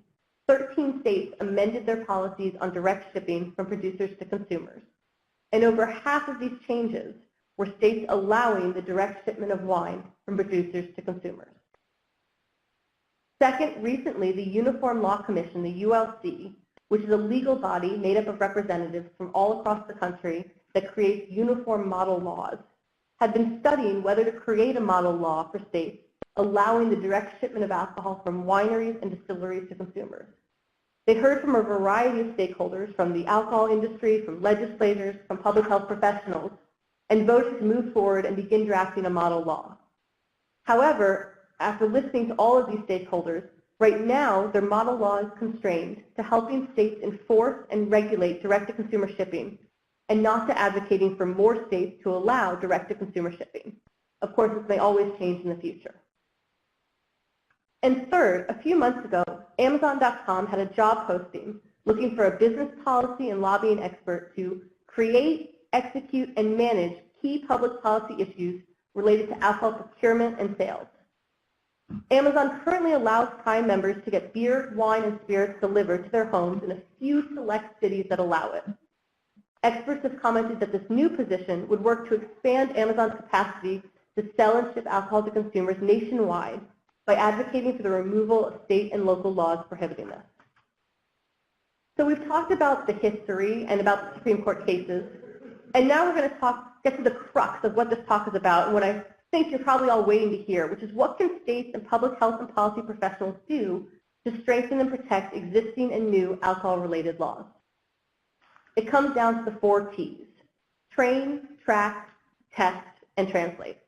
13 states amended their policies on direct shipping from producers to consumers. And over half of these changes were states allowing the direct shipment of wine from producers to consumers. Second, recently, the Uniform Law Commission, the ULC, which is a legal body made up of representatives from all across the country that creates uniform model laws, had been studying whether to create a model law for states allowing the direct shipment of alcohol from wineries and distilleries to consumers. They heard from a variety of stakeholders, from the alcohol industry, from legislators, from public health professionals, and voted to move forward and begin drafting a model law. However, after listening to all of these stakeholders, right now their model law is constrained to helping states enforce and regulate direct-to-consumer shipping, and not to advocating for more states to allow direct-to-consumer shipping. Of course, this may always change in the future. And third, a few months ago, Amazon.com had a job posting looking for a business policy and lobbying expert to create, execute, and manage key public policy issues related to alcohol procurement and sales. Amazon currently allows Prime members to get beer, wine, and spirits delivered to their homes in a few select cities that allow it. Experts have commented that this new position would work to expand Amazon's capacity to sell and ship alcohol to consumers nationwide by advocating for the removal of state and local laws prohibiting this. So we've talked about the history and about the Supreme Court cases, and now we're going to get to the crux of what this talk is about, and what I think you're probably all waiting to hear, which is what can states and public health and policy professionals do to strengthen and protect existing and new alcohol-related laws. It comes down to the 4 T's: train, track, test, and translate.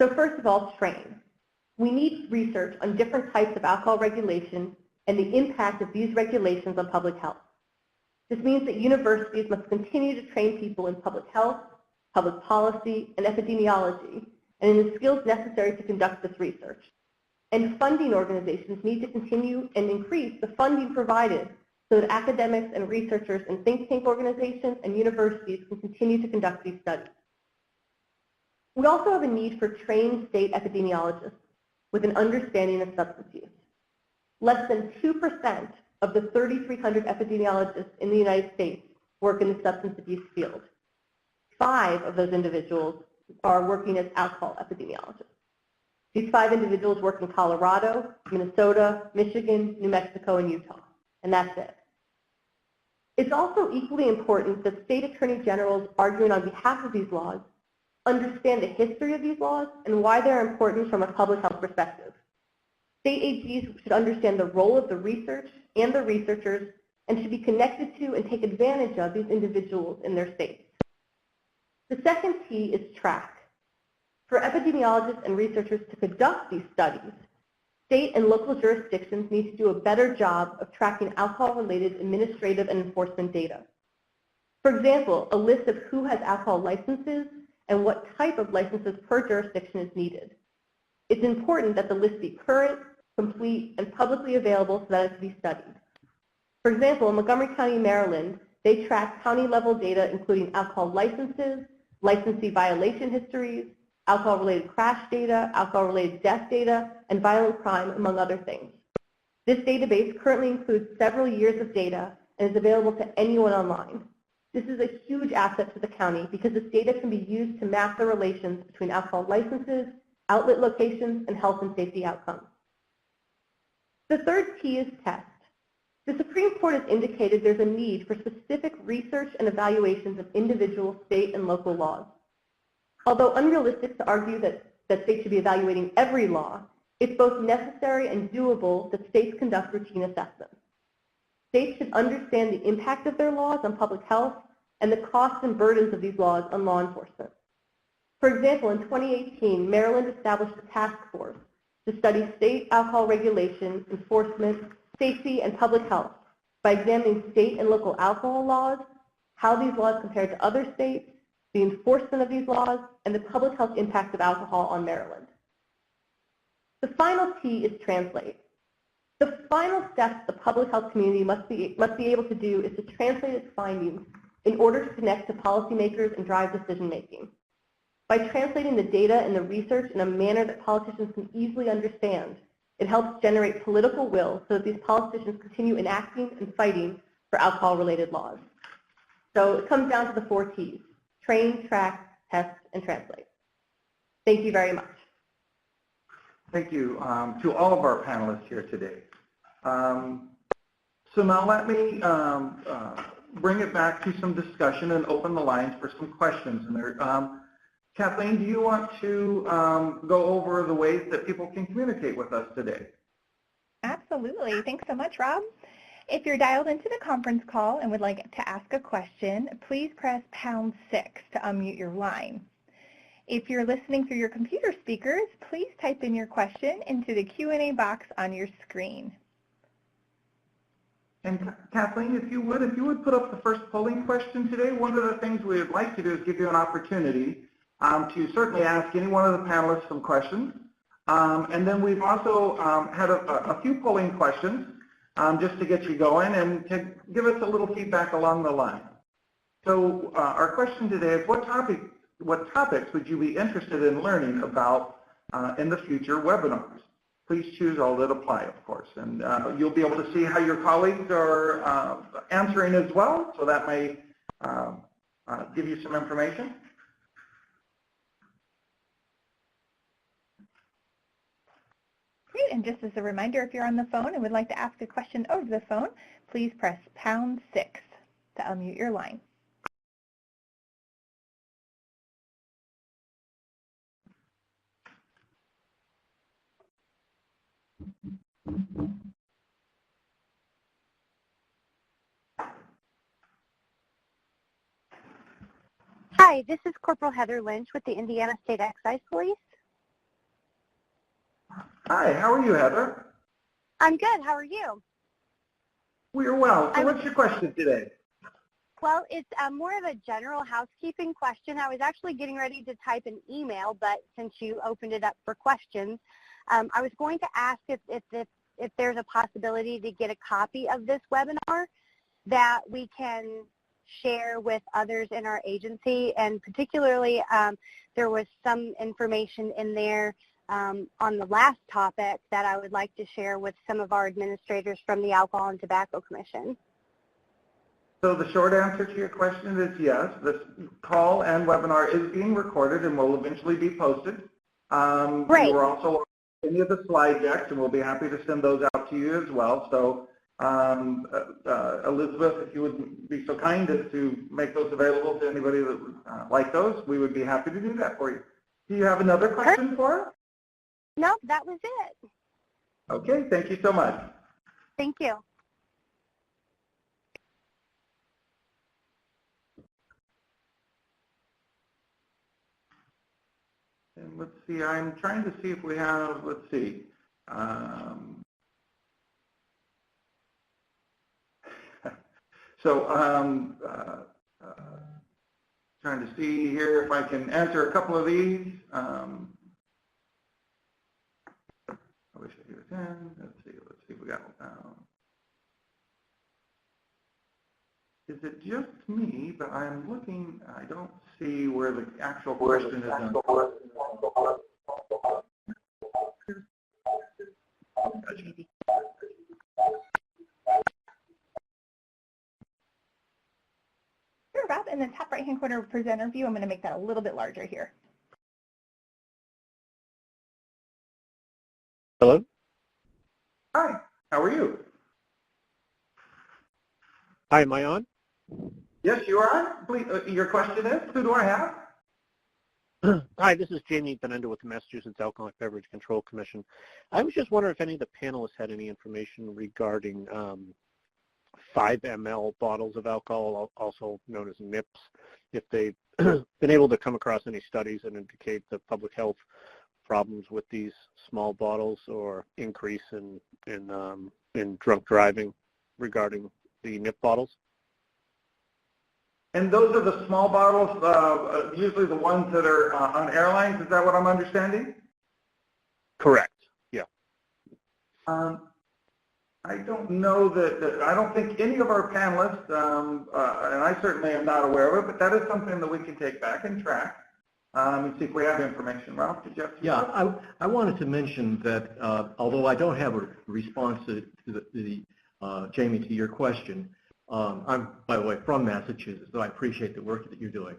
So first of all, train. We need research on different types of alcohol regulation and the impact of these regulations on public health. This means that universities must continue to train people in public health, public policy, and epidemiology, and in the skills necessary to conduct this research. And funding organizations need to continue and increase the funding provided so that academics and researchers and think tank organizations and universities can continue to conduct these studies. We also have a need for trained state epidemiologists with an understanding of substance use. Less than 2% of the 3,300 epidemiologists in the United States work in the substance abuse field. 5 of those individuals are working as alcohol epidemiologists. These 5 individuals work in Colorado, Minnesota, Michigan, New Mexico, and Utah, and that's it. It's also equally important that state attorney generals arguing on behalf of these laws understand the history of these laws and why they're important from a public health perspective. State AGs should understand the role of the research and the researchers and should be connected to and take advantage of these individuals in their states. The second T is track. For epidemiologists and researchers to conduct these studies, state and local jurisdictions need to do a better job of tracking alcohol-related administrative and enforcement data. For example, a list of who has alcohol licenses and what type of licenses per jurisdiction is needed. It's important that the list be current, complete, and publicly available so that it can be studied. For example, in Montgomery County, Maryland, they track county-level data including alcohol licenses, licensee violation histories, alcohol-related crash data, alcohol-related death data, and violent crime, among other things. This database currently includes several years of data and is available to anyone online. This is a huge asset to the county because this data can be used to map the relations between alcohol licenses, outlet locations, and health and safety outcomes. The third T is test. The Supreme Court has indicated there's a need for specific research and evaluations of individual state and local laws. Although unrealistic to argue that states should be evaluating every law, it's both necessary and doable that states conduct routine assessments. States should understand the impact of their laws on public health and the costs and burdens of these laws on law enforcement. For example, in 2018, Maryland established a task force to study state alcohol regulation, enforcement, safety, and public health by examining state and local alcohol laws, how these laws compare to other states, the enforcement of these laws, and the public health impact of alcohol on Maryland. The final T is translate. The final step the public health community must be able to do is to translate its findings in order to connect to policymakers and drive decision making. By translating the data and the research in a manner that politicians can easily understand, it helps generate political will so that these politicians continue enacting and fighting for alcohol-related laws. So it comes down to the 4 T's: train, track, test, and translate. Thank you very much. Thank you to all of our panelists here today. So now let me bring it back to some discussion and open the lines for some questions. And there, Kathleen, do you want to go over the ways that people can communicate with us today? Absolutely. Thanks so much, Rob. If you're dialed into the conference call and would like to ask a question, please press #6 to unmute your line. If you're listening through your computer speakers, please type in your question into the Q&A box on your screen. And Kathleen, if you would put up the first polling question today. One of the things we would like to do is give you an opportunity to certainly ask any one of the panelists some questions. And then we've also had a few polling questions just to get you going and to give us a little feedback along the line. So our question today is, what topics would you be interested in learning about in the future webinars? Please choose all that apply, of course. And you'll be able to see how your colleagues are answering as well, so that may give you some information. Great, and just as a reminder, if you're on the phone and would like to ask a question over the phone, please press #6 to unmute your line. Hi, this is Corporal Heather Lynch with the Indiana State Excise Police. Hi, how are you, Heather? I'm good. How are you? We're well. So what's your question today? Well, it's more of a general housekeeping question. I was actually getting ready to type an email, but since you opened it up for questions, I was going to ask if there's a possibility to get a copy of this webinar that we can share with others in our agency, and particularly there was some information in there on the last topic that I would like to share with some of our administrators from the Alcohol and Tobacco Commission. So the short answer to your question is yes. This call and webinar is being recorded and will eventually be posted. Great. We're also on any of the slide decks, and we'll be happy to send those out to you as well. So Elizabeth, if you would be so kind as to make those available to anybody that would like those, we would be happy to do that for you. Do you have another question for us? No, that was it. Okay, thank you so much. Thank you. And let's see, I'm trying to see if we have, let's see. Trying to see here if I can answer a couple of these. I wish I could attend. Let's see if we got is it just me, but I'm looking, I don't see where the actual question is on. Here, Rob, in the top right-hand corner presenter view, I'm going to make that a little bit larger here. Hello? Hi, how are you? Hi, am I on? Yes, you are. Please, your question is, who do I have? Hi, this is Jamie Benenda with the Massachusetts Alcoholic Beverage Control Commission. I was just wondering if any of the panelists had any information regarding 5 ml bottles of alcohol, also known as NIPs, if they've been able to come across any studies that indicate the public health problems with these small bottles or increase in drunk driving regarding the NIP bottles. And those are the small bottles, usually the ones that are on airlines. Is that what I'm understanding? Correct. Yeah. I don't know that I don't think any of our panelists, and I certainly am not aware of it, but that is something that we can take back and track and see if we have information. Ralph, did you have to? Yeah, I wanted to mention that although I don't have a response to Jamie, to your question, I'm, by the way, from Massachusetts, so I appreciate the work that you're doing.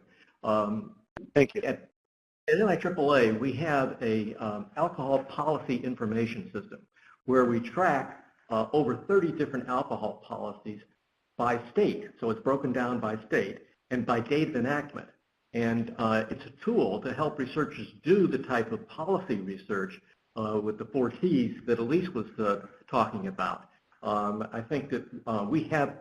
Thank you. At NIAAA, we have a alcohol policy information system where we track over 30 different alcohol policies by state. So it's broken down by state and by date of enactment. And it's a tool to help researchers do the type of policy research with the 4 T's that Elyse was talking about. I think that we have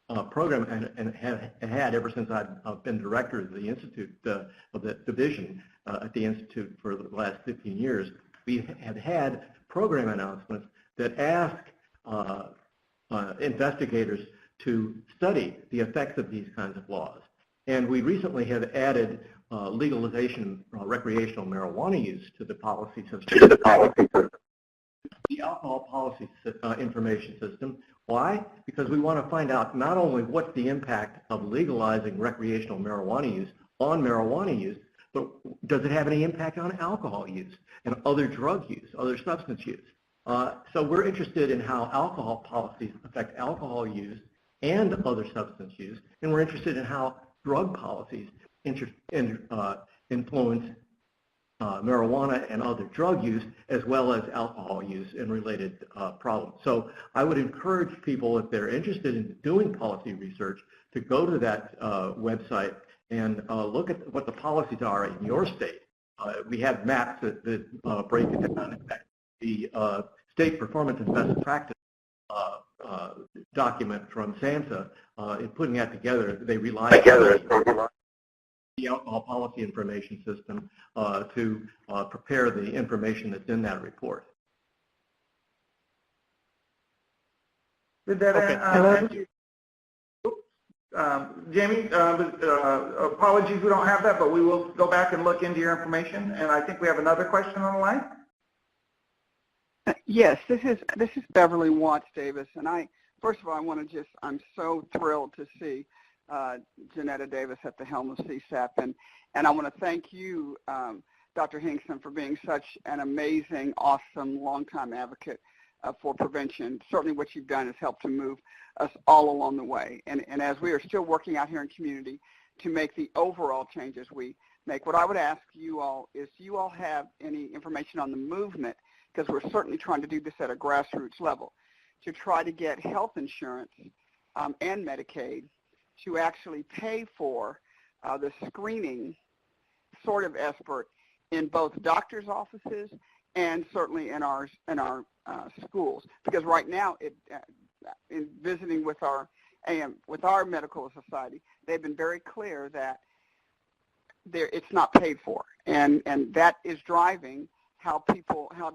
a program and have had ever since I've been director of the Institute, of the division at the Institute for the last 15 years. We have had program announcements that ask investigators to study the effects of these kinds of laws. And we recently have added legalization of recreational marijuana use to the policy system. The alcohol policy information system. Why? Because we want to find out not only what's the impact of legalizing recreational marijuana use on marijuana use, but does it have any impact on alcohol use and other drug use, other substance use? So we're interested in how alcohol policies affect alcohol use and other substance use, and we're interested in how drug policies influence marijuana and other drug use, as well as alcohol use and related problems. So I would encourage people, if they're interested in doing policy research, to go to that website and look at what the policies are in your state. We have maps that break it down. In fact, the State Performance and Best Practice document from SAMHSA, in putting that together, they rely on the alcohol policy information system to prepare the information that's in that report. Did that answer you? Jamie, apologies we don't have that, but we will go back and look into your information. And I think we have another question on the line. Yes, this is Beverly Watts Davis, and first of all, I'm so thrilled to see Johnnetta Davis at the helm of CSAP, and I want to thank you, Dr. Hingson, for being such an amazing, awesome, longtime advocate for prevention. Certainly what you've done has helped to move us all along the way, and as we are still working out here in community to make the overall changes we make, what I would ask you all is, do you all have any information on the movement, because we're certainly trying to do this at a grassroots level, to try to get health insurance and Medicaid to actually pay for the screening sort of effort in both doctors' offices and certainly in our schools. Because right now, in visiting with our medical society, they've been very clear that it's not paid for, and that is driving how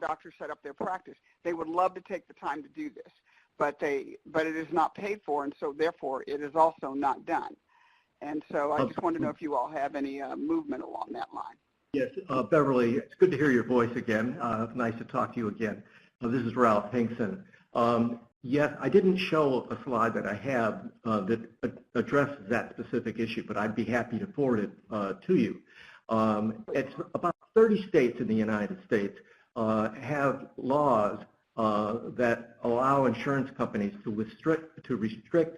doctors set up their practice. They would love to take the time to do this, but it is not paid for, and so therefore it is also not done. And so I just want to know if you all have any movement along that line. Yes, Beverly, it's good to hear your voice again. Nice to talk to you again. This is Ralph Hingson. Yes, I didn't show a slide that I have that addresses that specific issue, but I'd be happy to forward it to you. It's about 30 states in the United States have laws that allow insurance companies to restrict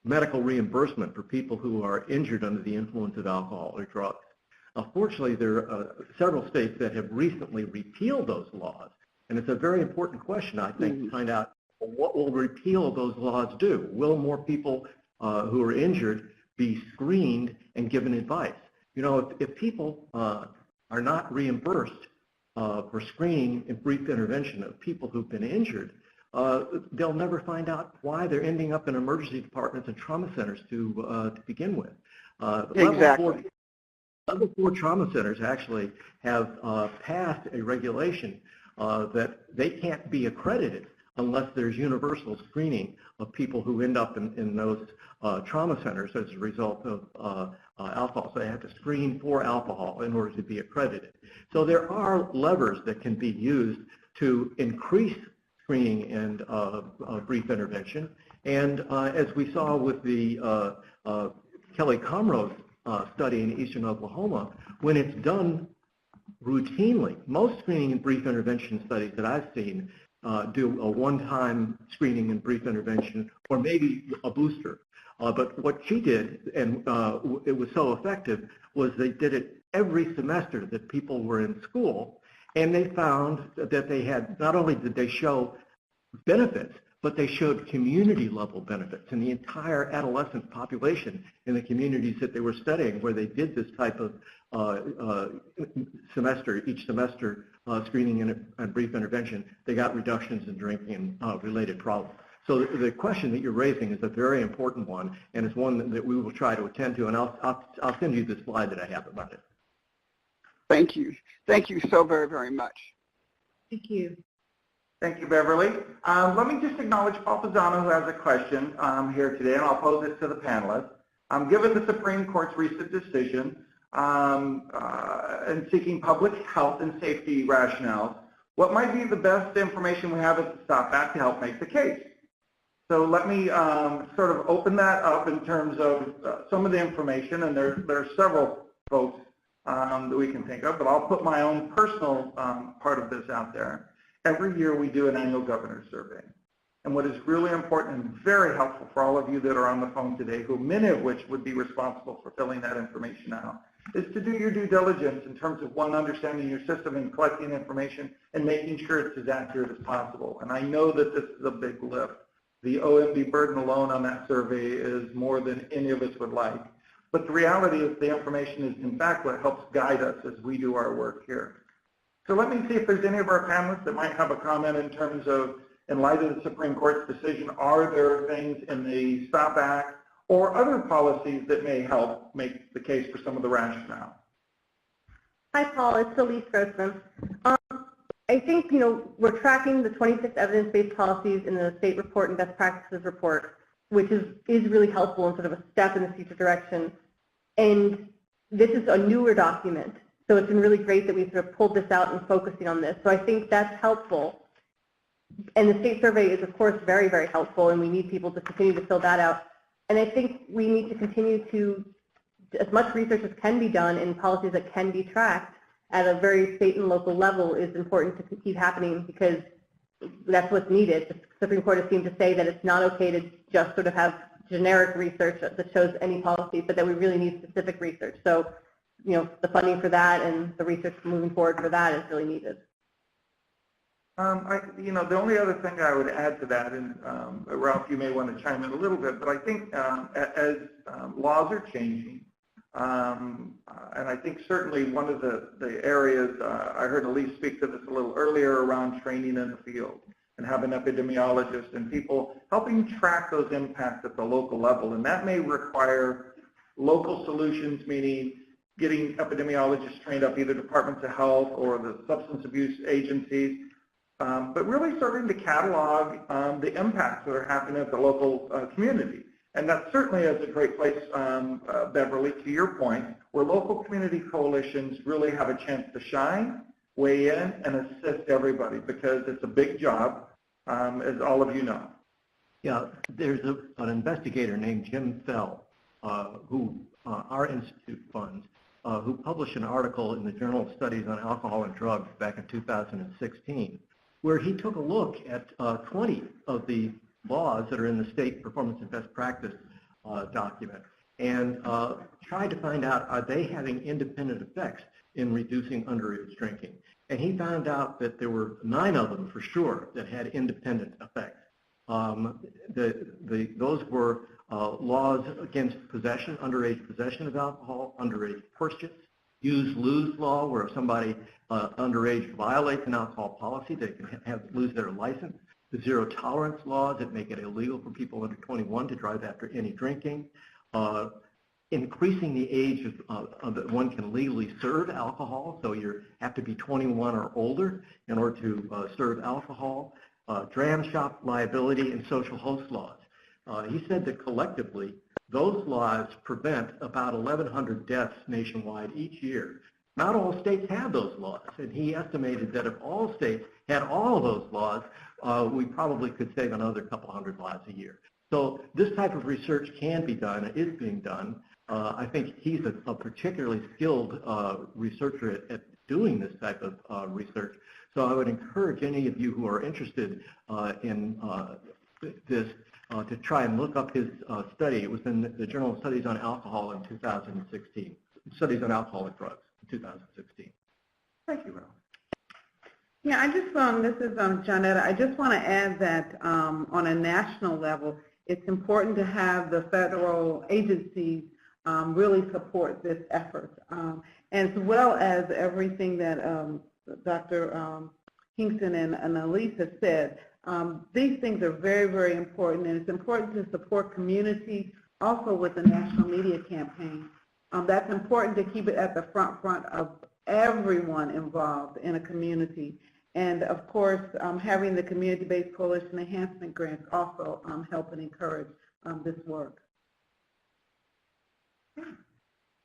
medical reimbursement for people who are injured under the influence of alcohol or drugs. Fortunately, there are several states that have recently repealed those laws, and it's a very important question, I think, to find out what will repeal of those laws do. Will more people who are injured be screened and given advice? You know, if people are not reimbursed for screening and brief intervention of people who've been injured, they'll never find out why they're ending up in emergency departments and trauma centers to begin with. Exactly. Level 4 trauma centers actually have passed a regulation that they can't be accredited unless there's universal screening of people who end up in those trauma centers as a result of alcohol. So they have to screen for alcohol in order to be accredited. So there are levers that can be used to increase screening and brief intervention. And as we saw with the Kelly Comrose study in eastern Oklahoma, when it's done routinely, most screening and brief intervention studies that I've seen do a one-time screening and brief intervention, or maybe a booster. But what she did, and it was so effective, was they did it every semester that people were in school, and they found that they had, not only did they show benefits, but they showed community-level benefits in the entire adolescent population in the communities that they were studying, where they did this type of each semester screening and brief intervention. They got reductions in drinking and related problems. So the question that you're raising is a very important one, and it's one that we will try to attend to, and I'll send you the slide that I have about it. Thank you. Thank you so very, very much. Thank you. Thank you, Beverly. Let me just acknowledge Paul Pisano, who has a question here today, and I'll pose it to the panelists. Given the Supreme Court's recent decision in seeking public health and safety rationales, what might be the best information we have at the Stop Act to help make the case? So let me sort of open that up in terms of some of the information, and there are several folks that we can think of, but I'll put my own personal part of this out there. Every year we do an annual governor's survey. And what is really important and very helpful for all of you that are on the phone today, who many of which would be responsible for filling that information out, is to do your due diligence in terms of, one, understanding your system and collecting information and making sure it's as accurate as possible. And I know that this is a big lift. The OMB burden alone on that survey is more than any of us would like. But the reality is the information is in fact what helps guide us as we do our work here. So let me see if there's any of our panelists that might have a comment in terms of, in light of the Supreme Court's decision, are there things in the STOP Act or other policies that may help make the case for some of the rationale? Hi, Paul. It's Elyse Grossman. I think, we're tracking the 26 evidence-based policies in the state report and best practices report, which is really helpful and sort of a step in the future direction. And this is a newer document. So it's been really great that we sort of pulled this out and focusing on this. So I think that's helpful. And the state survey is, of course, very, very helpful, and we need people to continue to fill that out. And I think we need to continue to, as much research as can be done in policies that can be tracked at a very state and local level is important to keep happening, because that's what's needed. The Supreme Court has seemed to say that it's not okay to just sort of have generic research that shows any policy, but that we really need specific research. So the funding for that and the research moving forward for that is really needed. The only other thing I would add to that, and Ralph, you may want to chime in a little bit, but I think as laws are changing, and I think certainly one of the areas, I heard Elyse speak to this a little earlier around training in the field and having epidemiologists and people helping track those impacts at the local level, and that may require local solutions, meaning getting epidemiologists trained up, either departments of health or the substance abuse agencies, but really starting to catalog the impacts that are happening at the local community. And that certainly is a great place, Beverly, to your point, where local community coalitions really have a chance to shine, weigh in, and assist everybody, because it's a big job, as all of you know. Yeah, there's an investigator named Jim Fell, who our institute funds, who published an article in the Journal of Studies on Alcohol and Drugs back in 2016, where he took a look at 20 of the laws that are in the state performance and best practice document, and tried to find out, are they having independent effects in reducing underage drinking? And he found out that there were 9 of them for sure that had independent effects. Those were laws against possession, underage possession of alcohol, underage purchase, use-lose law, where if somebody underage violates an alcohol policy, they can lose their license. The zero tolerance laws that make it illegal for people under 21 to drive after any drinking. Increasing the age that one can legally serve alcohol, so you have to be 21 or older in order to serve alcohol. Dram shop liability and social host laws. He said that collectively, those laws prevent about 1,100 deaths nationwide each year. Not all states have those laws, and he estimated that if all states had all of those laws, we probably could save another couple hundred lives a year. So this type of research can be done, it is being done. I think he's a particularly skilled researcher at doing this type of research. So I would encourage any of you who are interested in this to try and look up his study. It was in the Journal of Studies on Alcohol in 2016, Studies on Alcoholic Drugs in 2016. Thank you, Ralph. Yeah, this is Johnnetta. I just want to add that on a national level, it's important to have the federal agencies really support this effort, as well as everything that Dr. Hingson and Elyse has said. These things are very, very important, and it's important to support communities also with the national media campaign. That's important to keep it at the front of everyone involved in a community. And of course, having the community-based coalition enhancement grants also help and encourage this work.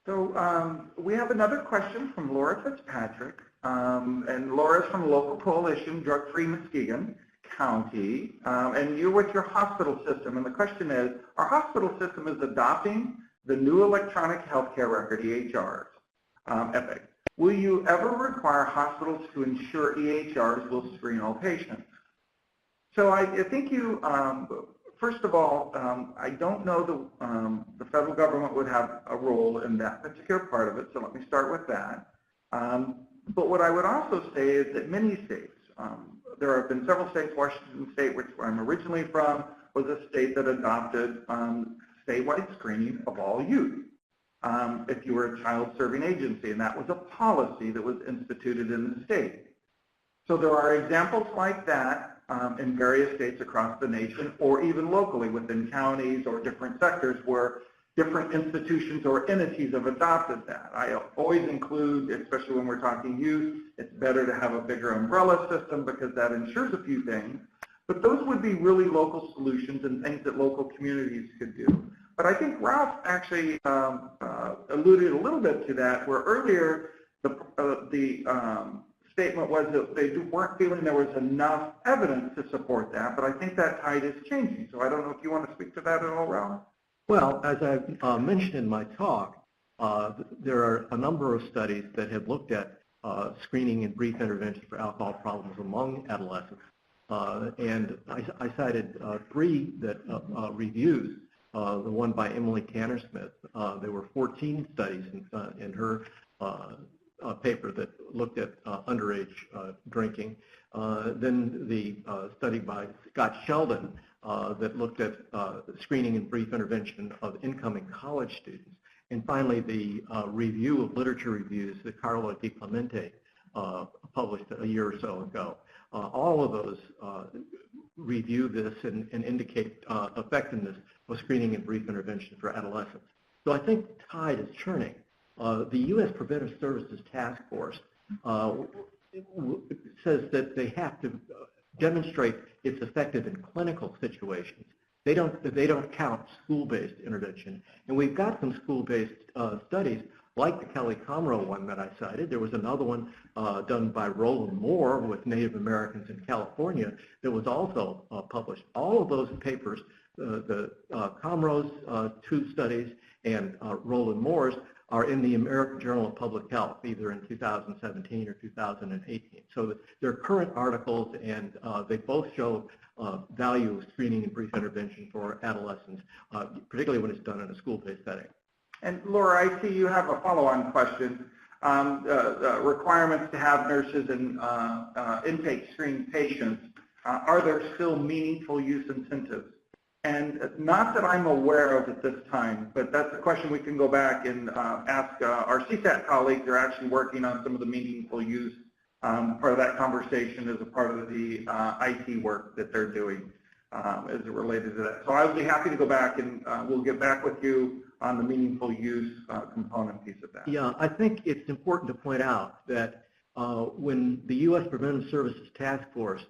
So we have another question from Laura Fitzpatrick, and Laura's from Local Coalition, Drug-Free Muskegon County, and you're with your hospital system, and the question is, our hospital system is adopting the new electronic healthcare record, EHRs, EPIC. Will you ever require hospitals to ensure EHRs will screen all patients? So I think you, first of all, I don't know the federal government would have a role in that particular part of it, so let me start with that. But what I would also say is that many states, there have been several states, Washington State, which I'm originally from, was a state that adopted statewide screening of all youth. If you were a child-serving agency, and that was a policy that was instituted in the state. So there are examples like that in various states across the nation, or even locally within counties or different sectors where different institutions or entities have adopted that. I always include, especially when we're talking youth, it's better to have a bigger umbrella system because that ensures a few things. But those would be really local solutions and things that local communities could do. But I think Ralph actually alluded a little bit to that, where earlier the statement was that they weren't feeling there was enough evidence to support that, but I think that tide is changing. So I don't know if you want to speak to that at all, Ralph? Well, as I mentioned in my talk, there are a number of studies that have looked at screening and brief intervention for alcohol problems among adolescents. And I cited three that reviews. The one by Emily Tanner-Smith. There were 14 studies in her paper that looked at underage drinking. Then the study by Scott Sheldon that looked at screening and brief intervention of incoming college students. And finally, the review of literature reviews that Carlo Di Clemente published a year or so ago. All of those review this and indicate effectiveness of screening and brief intervention for adolescents. So I think the tide is turning. The U.S. Preventive Services Task Force says that they have to demonstrate it's effective in clinical situations. They don't count school-based intervention. And we've got some school-based studies like the Kelly Comroe one that I cited. There was another one done by Roland Moore with Native Americans in California that was also published. All of those papers, the Comroe's two studies and Roland Moore's, are in the American Journal of Public Health, either in 2017 or 2018. So they're current articles, and they both show value of screening and brief intervention for adolescents, particularly when it's done in a school-based setting. And Laura, I see you have a follow-on question. Requirements to have nurses and intake screen patients, are there still meaningful use incentives? And not that I'm aware of at this time, but that's a question we can go back and ask our CSAP colleagues. They're actually working on some of the meaningful use part of that conversation as a part of the IT work that they're doing as it related to that. So I'll be happy to go back and we'll get back with you on the meaningful use component piece of that. Yeah, I think it's important to point out that when the U.S. Preventive Services Task Force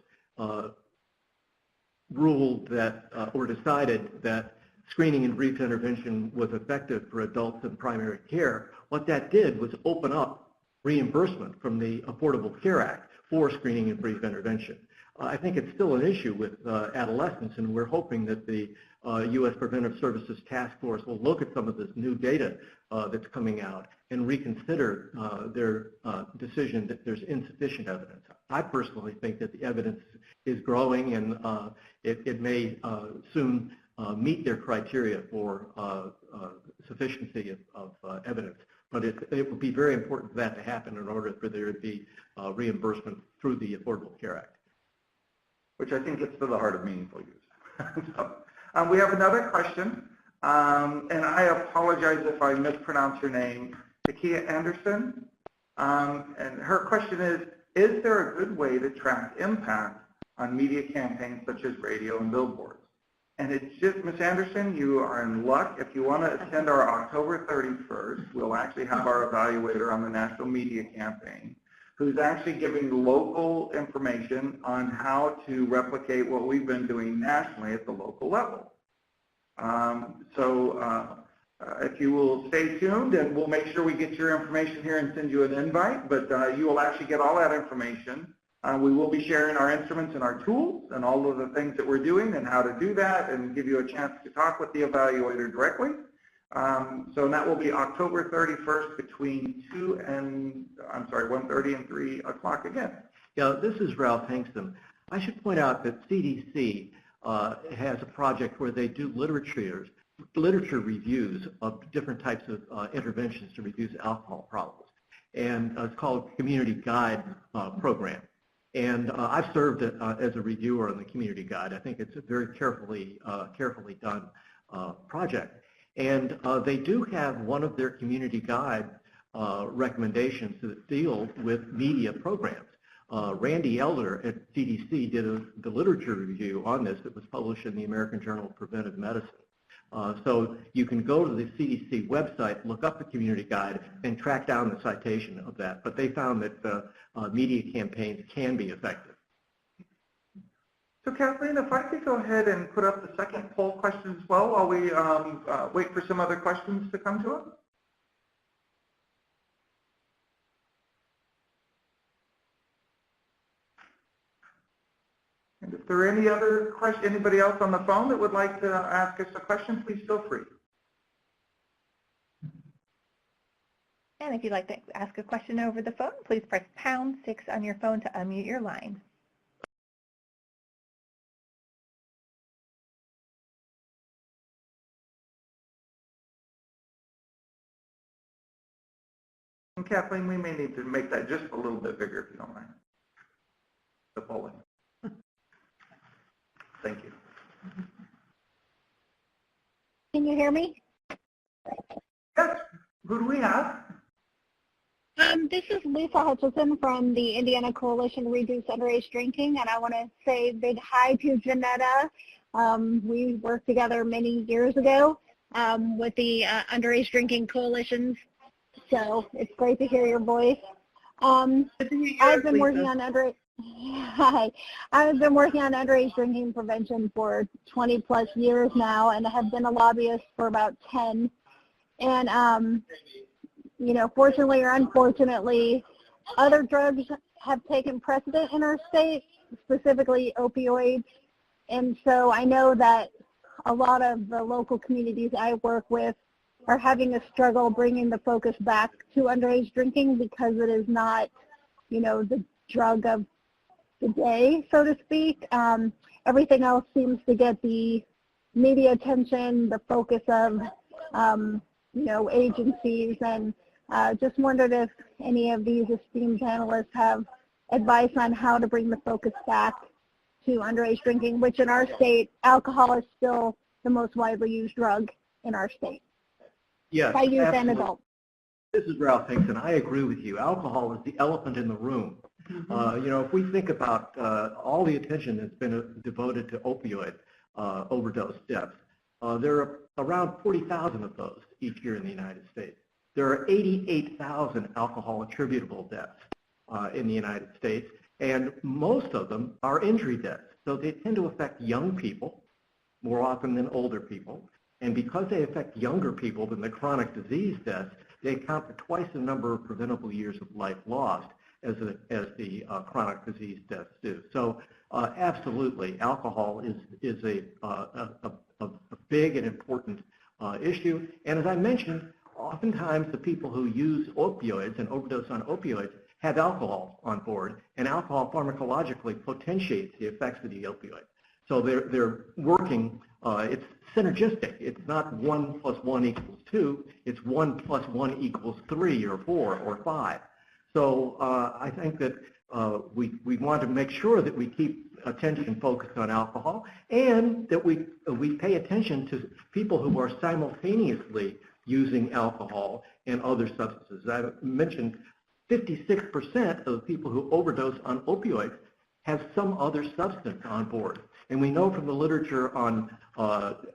ruled that or decided that screening and brief intervention was effective for adults in primary care, what that did was open up reimbursement from the Affordable Care Act for screening and brief intervention. I think it's still an issue with adolescents, and we're hoping that the U.S. Preventive Services Task Force will look at some of this new data that's coming out and reconsider their decision that there's insufficient evidence. I personally think that the evidence is growing, and it may soon meet their criteria for sufficiency of evidence. But it would be very important for that to happen in order for there to be reimbursement through the Affordable Care Act. Which I think gets to the heart of meaningful use. So, we have another question, and I apologize if I mispronounce your name, Takia Anderson. And her question is there a good way to track impact on media campaigns such as radio and billboards? And it's just, Ms. Anderson, you are in luck. If you want to attend our October 31st, we'll actually have our evaluator on the national media campaign who's actually giving local information on how to replicate what we've been doing nationally at the local level. If you will stay tuned, and we'll make sure we get your information here and send you an invite, but you will actually get all that information. We will be sharing our instruments and our tools and all of the things that we're doing and how to do that, and give you a chance to talk with the evaluator directly. So that will be October 31st between 1:30 and 3 o'clock again. Yeah, this is Ralph Hingson. I should point out that CDC has a project where they do literature reviews of different types of interventions to reduce alcohol problems. And it's called Community Guide Program. And I've served as a reviewer on the Community Guide. I think it's a very carefully done project. And they do have one of their Community Guide recommendations that deal with media programs. Randy Elder at CDC did the literature review on this that was published in the American Journal of Preventive Medicine. So you can go to the CDC website, look up the Community Guide, and track down the citation of that. But they found that media campaigns can be effective. So Kathleen, if I could go ahead and put up the second poll question as well while we wait for some other questions to come to us. And if there are any other questions, anybody else on the phone that would like to ask us a question, please feel free. And if you'd like to ask a question over the phone, please press #6 on your phone to unmute your line. And Kathleen, we may need to make that just a little bit bigger if you don't mind. The polling. Thank you. Can you hear me? Yes. Who do we have? This is Lisa Hutchison from the Indiana Coalition to Reduce Underage Drinking, and I want to say a big hi to Johnnetta. We worked together many years ago with the Underage Drinking Coalitions, so it's great to hear your voice. I've been working on underage. Hi, I've been working on underage drinking prevention for 20 plus years now, and I have been a lobbyist for about 10. And you know, fortunately or unfortunately, other drugs have taken precedent in our state, specifically opioids. And so I know that a lot of the local communities I work with are having a struggle bringing the focus back to underage drinking because it is not, you know, the drug of the day, so to speak. Everything else seems to get the media attention, the focus of, you know, agencies, and just wondered if any of these esteemed panelists have advice on how to bring the focus back to underage drinking, which in our state, alcohol is still the most widely used drug in our state Yes, by youth and absolutely. adults. This is Ralph Hingson. I agree with you. Alcohol is the elephant in the room. If we think about all the attention that's been devoted to opioid overdose deaths, there are around 40,000 of those each year in the United States. There are 88,000 alcohol attributable deaths in the United States, and most of them are injury deaths. So they tend to affect young people more often than older people. And because they affect younger people than the chronic disease deaths, they account for twice the number of preventable years of life lost as the chronic disease deaths do. So absolutely, alcohol is a big and important issue. And as I mentioned, oftentimes the people who use opioids and overdose on opioids have alcohol on board, and alcohol pharmacologically potentiates the effects of the opioid. So they're working, it's synergistic. It's not 1 + 1 = 2, it's 1 + 1 = 3 or 4 or 5. So I think that we want to make sure that we keep attention focused on alcohol, and that we pay attention to people who are simultaneously using alcohol and other substances. I mentioned 56% of the people who overdose on opioids have some other substance on board. And we know from the literature on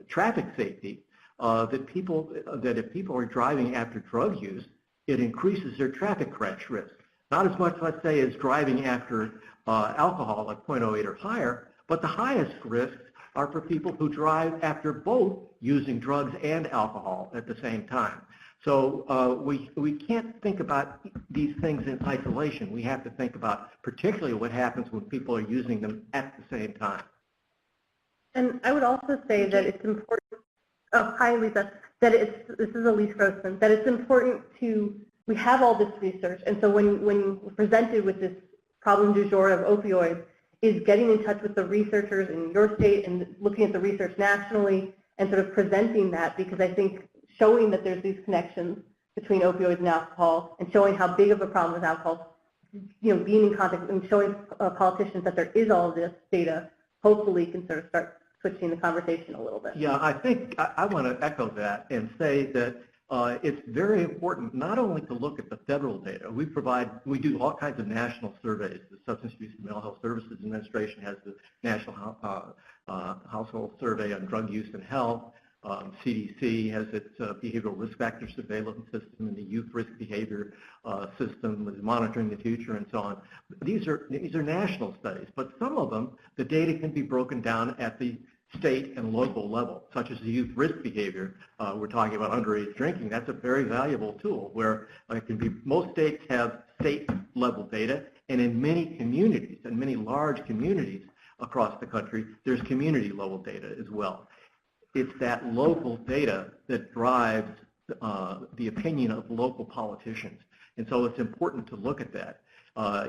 traffic safety that if people are driving after drug use, it increases their traffic crash risk. Not as much, let's say, as driving after alcohol at 0.08 or higher, but the highest risks are for people who drive after both using drugs and alcohol at the same time. So we can't think about these things in isolation. We have to think about particularly what happens when people are using them at the same time. And I would also say that it's important, hi Lisa, this is Elyse Grossman, that it's important we have all this research, and so when we're presented with this problem du jour of opioids, is getting in touch with the researchers in your state and looking at the research nationally and sort of presenting that, because I think showing that there's these connections between opioids and alcohol, and showing how big of a problem with alcohol, being in contact and showing politicians that there is all of this data, hopefully can sort of start switching the conversation a little bit. Yeah, I think I want to echo that and say that it's very important not only to look at the federal data. We do all kinds of national surveys. The Substance Abuse and Mental Health Services Administration has the National Household Survey on Drug Use and Health. CDC has its behavioral risk factor surveillance system, and the youth risk behavior system is monitoring the future, and so on. These are national studies, but some of them, the data can be broken down at the state and local level, such as the youth risk behavior. We're talking about underage drinking. That's a very valuable tool where it can be, most states have state level data, and in many communities, and many large communities across the country, there's community level data as well. It's that local data that drives the opinion of local politicians. And so it's important to look at that.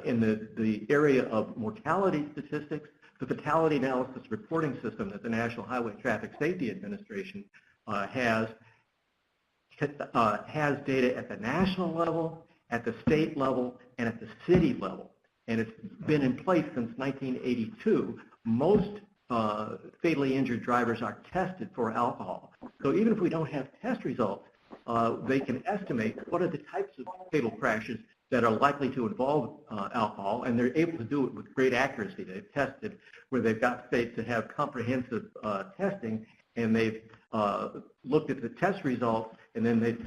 In the area of mortality statistics, the fatality analysis reporting system that the National Highway Traffic Safety Administration has data at the national level, at the state level, and at the city level. And it's been in place since 1982. Most fatally injured drivers are tested for alcohol. So even if we don't have test results, they can estimate what are the types of fatal crashes that are likely to involve alcohol, and they're able to do it with great accuracy. They've tested where they've got states that have comprehensive testing, and they've looked at the test results, and then they've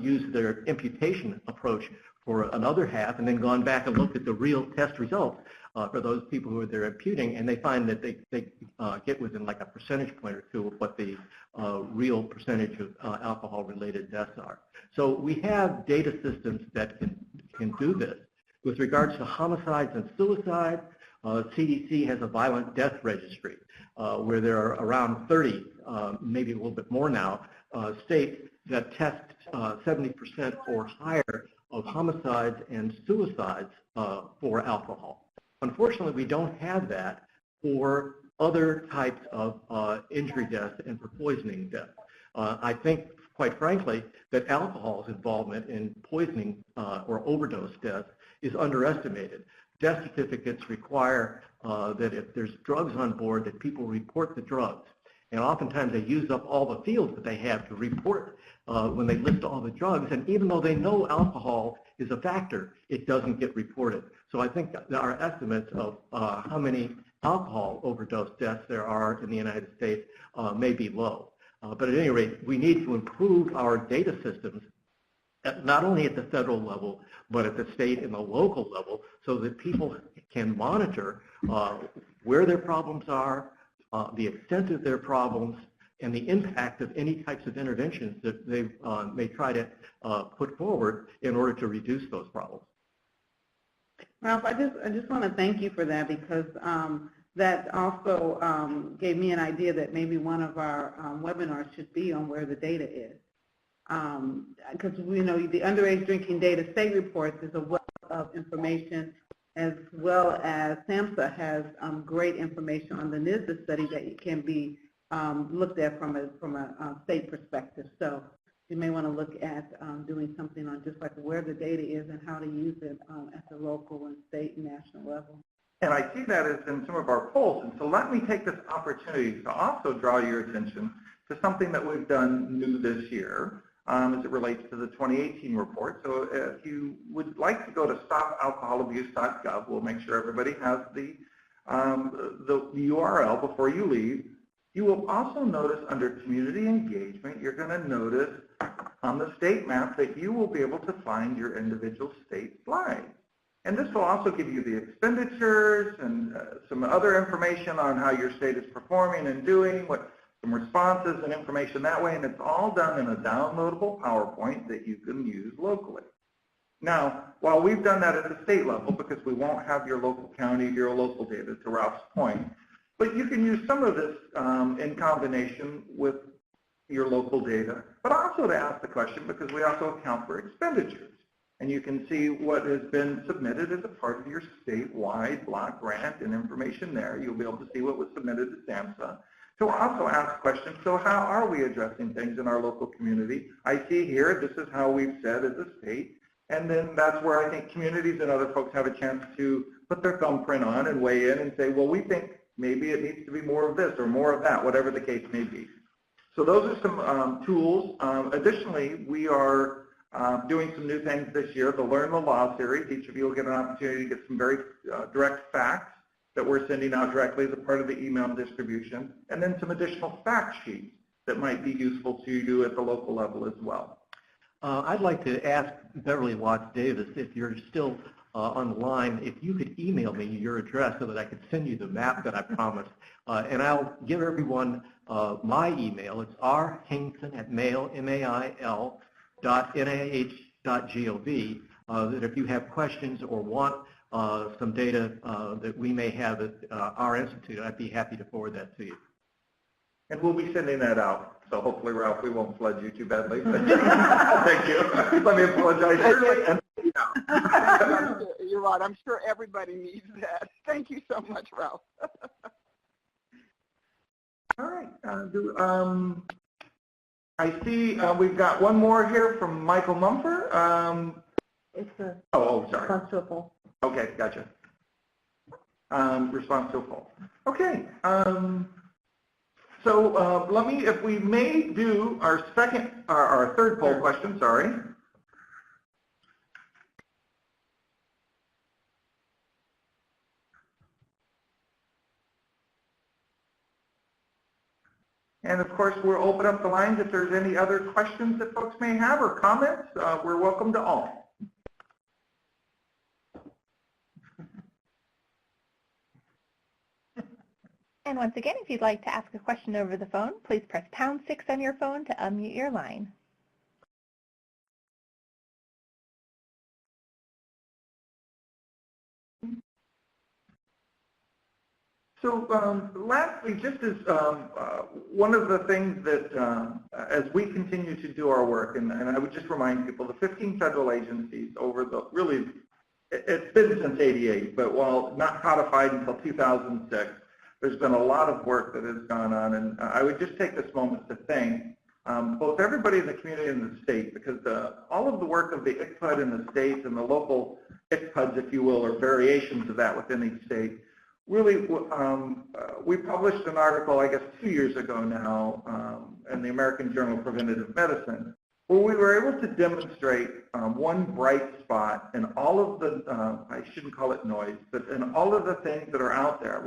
used their imputation approach for another half, and then gone back and looked at the real test results for those people who they're imputing, and they find that they get within like a percentage point or two of what the real percentage of alcohol-related deaths are. So we have data systems that can do this. With regards to homicides and suicides, CDC has a violent death registry where there are around 30, maybe a little bit more now, states that test 70% or higher of homicides and suicides for alcohol. Unfortunately, we don't have that for other types of injury deaths and for poisoning deaths. I think, quite frankly, that alcohol's involvement in poisoning or overdose deaths is underestimated. Death certificates require that if there's drugs on board, that people report the drugs. And oftentimes they use up all the fields that they have to report when they list all the drugs. And even though they know alcohol is a factor, it doesn't get reported. So I think that our estimates of how many alcohol overdose deaths there are in the United States may be low. But at any rate, we need to improve our data systems, not only at the federal level, but at the state and the local level, so that people can monitor where their problems are, the extent of their problems, and the impact of any types of interventions that they may try to put forward in order to reduce those problems. Ralph, I just want to thank you for that, because that also gave me an idea that maybe one of our webinars should be on where the data is. Because we know the underage drinking data state reports is a wealth of information, as well as SAMHSA has great information on the NIAAA study that can be looked at from a state perspective. So you may want to look at doing something on just like where the data is and how to use it at the local and state and national level. And I see that as in some of our polls. And so let me take this opportunity to also draw your attention to something that we've done new this year as it relates to the 2018 report. So if you would like to go to stopalcoholabuse.gov, we'll make sure everybody has the URL before you leave. You will also notice under community engagement, you're going to notice on the state map that you will be able to find your individual state slides. And this will also give you the expenditures and some other information on how your state is performing and doing, some responses and information that way. And it's all done in a downloadable PowerPoint that you can use locally. Now, while we've done that at the state level, because we won't have your local county, your local data, to Ralph's point, but you can use some of this in combination with your local data, but also to ask the question, because we also account for expenditures. And you can see what has been submitted as a part of your statewide block grant and information there. You'll be able to see what was submitted to SAMHSA. So also ask questions, so how are we addressing things in our local community? I see here, this is how we've said as a state. And then that's where I think communities and other folks have a chance to put their thumbprint on and weigh in and say, well, we think maybe it needs to be more of this or more of that, whatever the case may be. So those are some tools. Additionally, we are doing some new things this year, the Learn the Law series. Each of you will get an opportunity to get some very direct facts that we're sending out directly as a part of the email distribution, and then some additional fact sheets that might be useful to you at the local level as well. I'd like to ask Beverly Watts Davis, if you're still on the line, if you could email me your address so that I could send you the map that I promised. And I'll give everyone my email. It's rhingson@mail.nih.gov. That if you have questions or want some data that we may have at our institute, I'd be happy to forward that to you. And we'll be sending that out. So hopefully, Ralph, we won't flood you too badly. Thank you. Let me apologize. You're right. I'm sure everybody needs that. Thank you so much, Ralph. All right. I see we've got one more here from Michael Mumford. It's a sorry. response to a poll. Okay, gotcha. Response to a poll. Okay. So let me, if we may do our third poll question, sorry. And of course, we'll open up the lines if there's any other questions that folks may have or comments. We're welcome to all. And once again, if you'd like to ask a question over the phone, please press #6 on your phone to unmute your line. So lastly, just as one of the things that as we continue to do our work, and I would just remind people, the 15 federal agencies over the, really, it's been since '88, but while not codified until 2006, there's been a lot of work that has gone on, and I would just take this moment to thank both everybody in the community and the state, because all of the work of the ICCPUD in the states and the local ICCPUDs, if you will, or variations of that within each state, really, we published an article, I guess, 2 years ago now, in the American Journal of Preventative Medicine, where we were able to demonstrate one bright spot in all of the, I shouldn't call it noise, but in all of the things that are out there,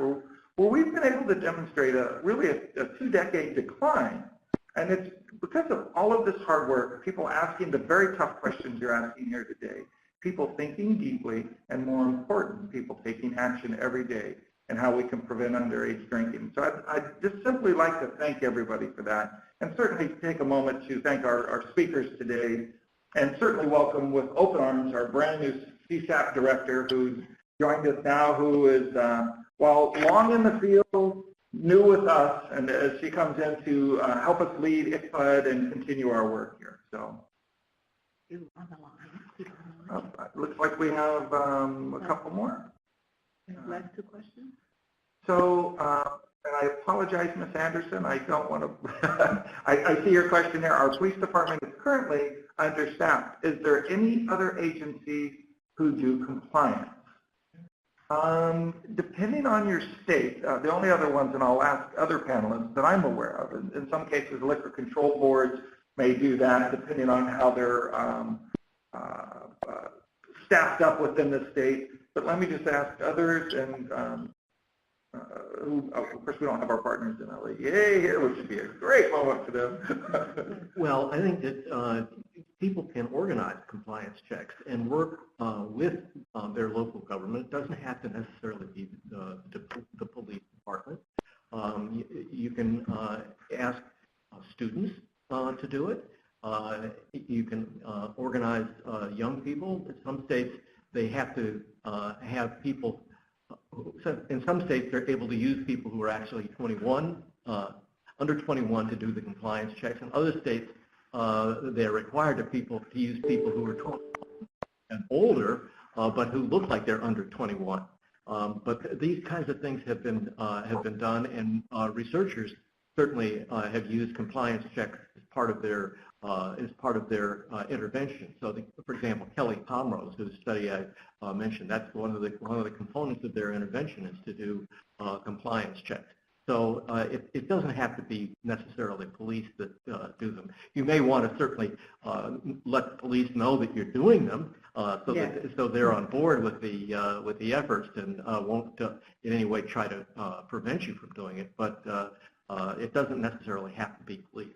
where we've been able to demonstrate really a 2-decade decline. And it's because of all of this hard work, people asking the very tough questions you're asking here today, people thinking deeply, and more important, people taking action every day and how we can prevent underage drinking. So I'd just simply like to thank everybody for that, and certainly take a moment to thank our speakers today, and certainly welcome with open arms our brand new CSAP director who's joined us now, who is, while long in the field, new with us, and as she comes in to help us lead ICCPUD and continue our work here. So. Looks like we have a couple more. Last 2 questions. So, and I apologize, Ms. Anderson, I don't want to, I see your question there. Our police department is currently understaffed. Is there any other agencies who do compliance? Depending on your state, the only other ones, and I'll ask other panelists that I'm aware of, in some cases liquor control boards may do that depending on how they're staffed up within the state. But let me just ask others, and of course we don't have our partners in NIAAA here, which would be a great moment for them. Well, I think that people can organize compliance checks and work with their local government. It doesn't have to necessarily be the police department. You can ask students to do it. You can organize young people. In some states, they have to have people. In some states, they're able to use people who are actually 21, under 21, to do the compliance checks. In other states, they're required to use people who are 21 and older, but who look like they're under 21. But these kinds of things have been done, and researchers certainly have used compliance checks as part of their intervention. So, for example, Kelly Pomrose, whose study I mentioned, that's one of the components of their intervention is to do compliance checks. So it doesn't have to be necessarily police that do them. You may want to certainly let police know that you're doing them, so they're on board with the efforts and won't in any way try to prevent you from doing it. But it doesn't necessarily have to be police.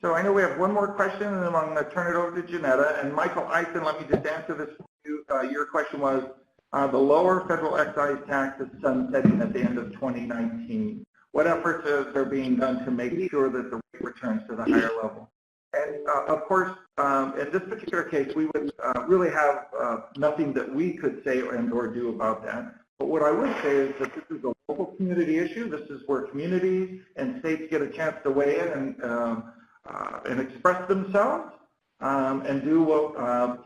So I know we have one more question, and then I'm going to turn it over to Johnnetta. And Michael Eisen, let me just answer this for you. Your question was, the lower federal excise tax is sunsetting at the end of 2019. What efforts are being done to make sure that the rate returns to the higher level? And of course, in this particular case, we would really have nothing that we could say and or do about that. But what I would say is that this is a local community issue. This is where communities and states get a chance to weigh in and express themselves and do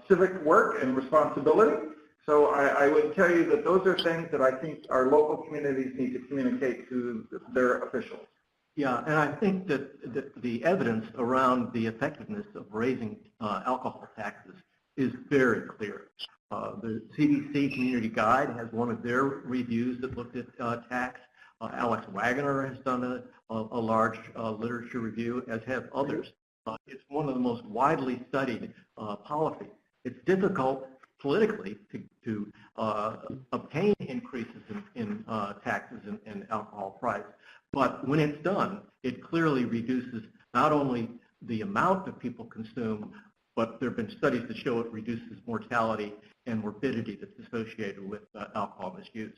civic work and responsibility. So I would tell you that those are things that I think our local communities need to communicate to their officials. Yeah, and I think that the evidence around the effectiveness of raising alcohol taxes is very clear. The CDC Community Guide has one of their reviews that looked at tax. Alex Wagner has done a large literature review, as have others. It's one of the most widely studied policies. It's difficult politically to obtain increases in taxes and alcohol price, but when it's done, it clearly reduces not only the amount that people consume, but there have been studies that show it reduces mortality and morbidity that's associated with alcohol misuse.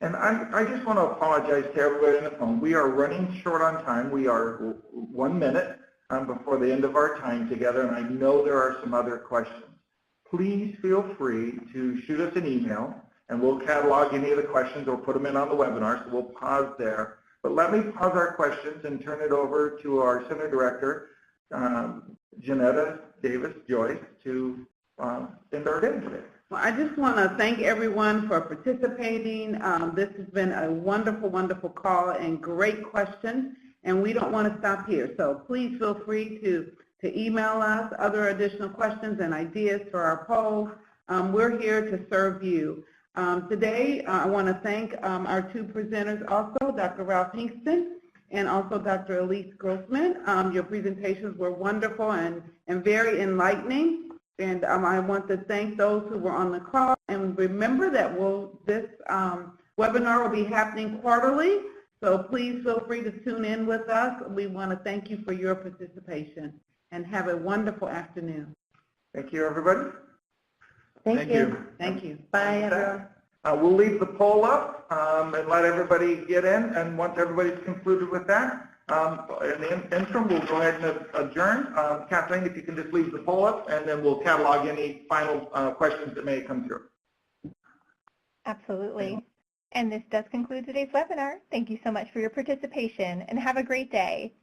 And I just want to apologize to everybody on the phone. We are running short on time. We are 1 minute before the end of our time together, and I know there are some other questions. Please feel free to shoot us an email, and we'll catalog any of the questions or put them in on the webinar, so we'll pause there. But let me pause our questions and turn it over to our Center Director, Johnnetta Davis-Joyce, to end our day today. Well, I just want to thank everyone for participating. This has been a wonderful, wonderful call and great questions, and we don't want to stop here. So please feel free to email us other additional questions and ideas for our poll. We're here to serve you. Today, I want to thank our two presenters also, Dr. Ralph Hingson and also Dr. Elyse Grossman. Your presentations were wonderful and very enlightening. And I want to thank those who were on the call. And remember that this webinar will be happening quarterly. So please feel free to tune in with us. We want to thank you for your participation and have a wonderful afternoon. Thank you, everybody. Thank you. Thank you. Bye, everyone. We'll leave the poll up and let everybody get in. And once everybody's concluded with that, in the interim, we'll go ahead and adjourn. Kathleen, if you can just leave the poll up, and then we'll catalog any final questions that may come through. Absolutely. And this does conclude today's webinar. Thank you so much for your participation, and have a great day.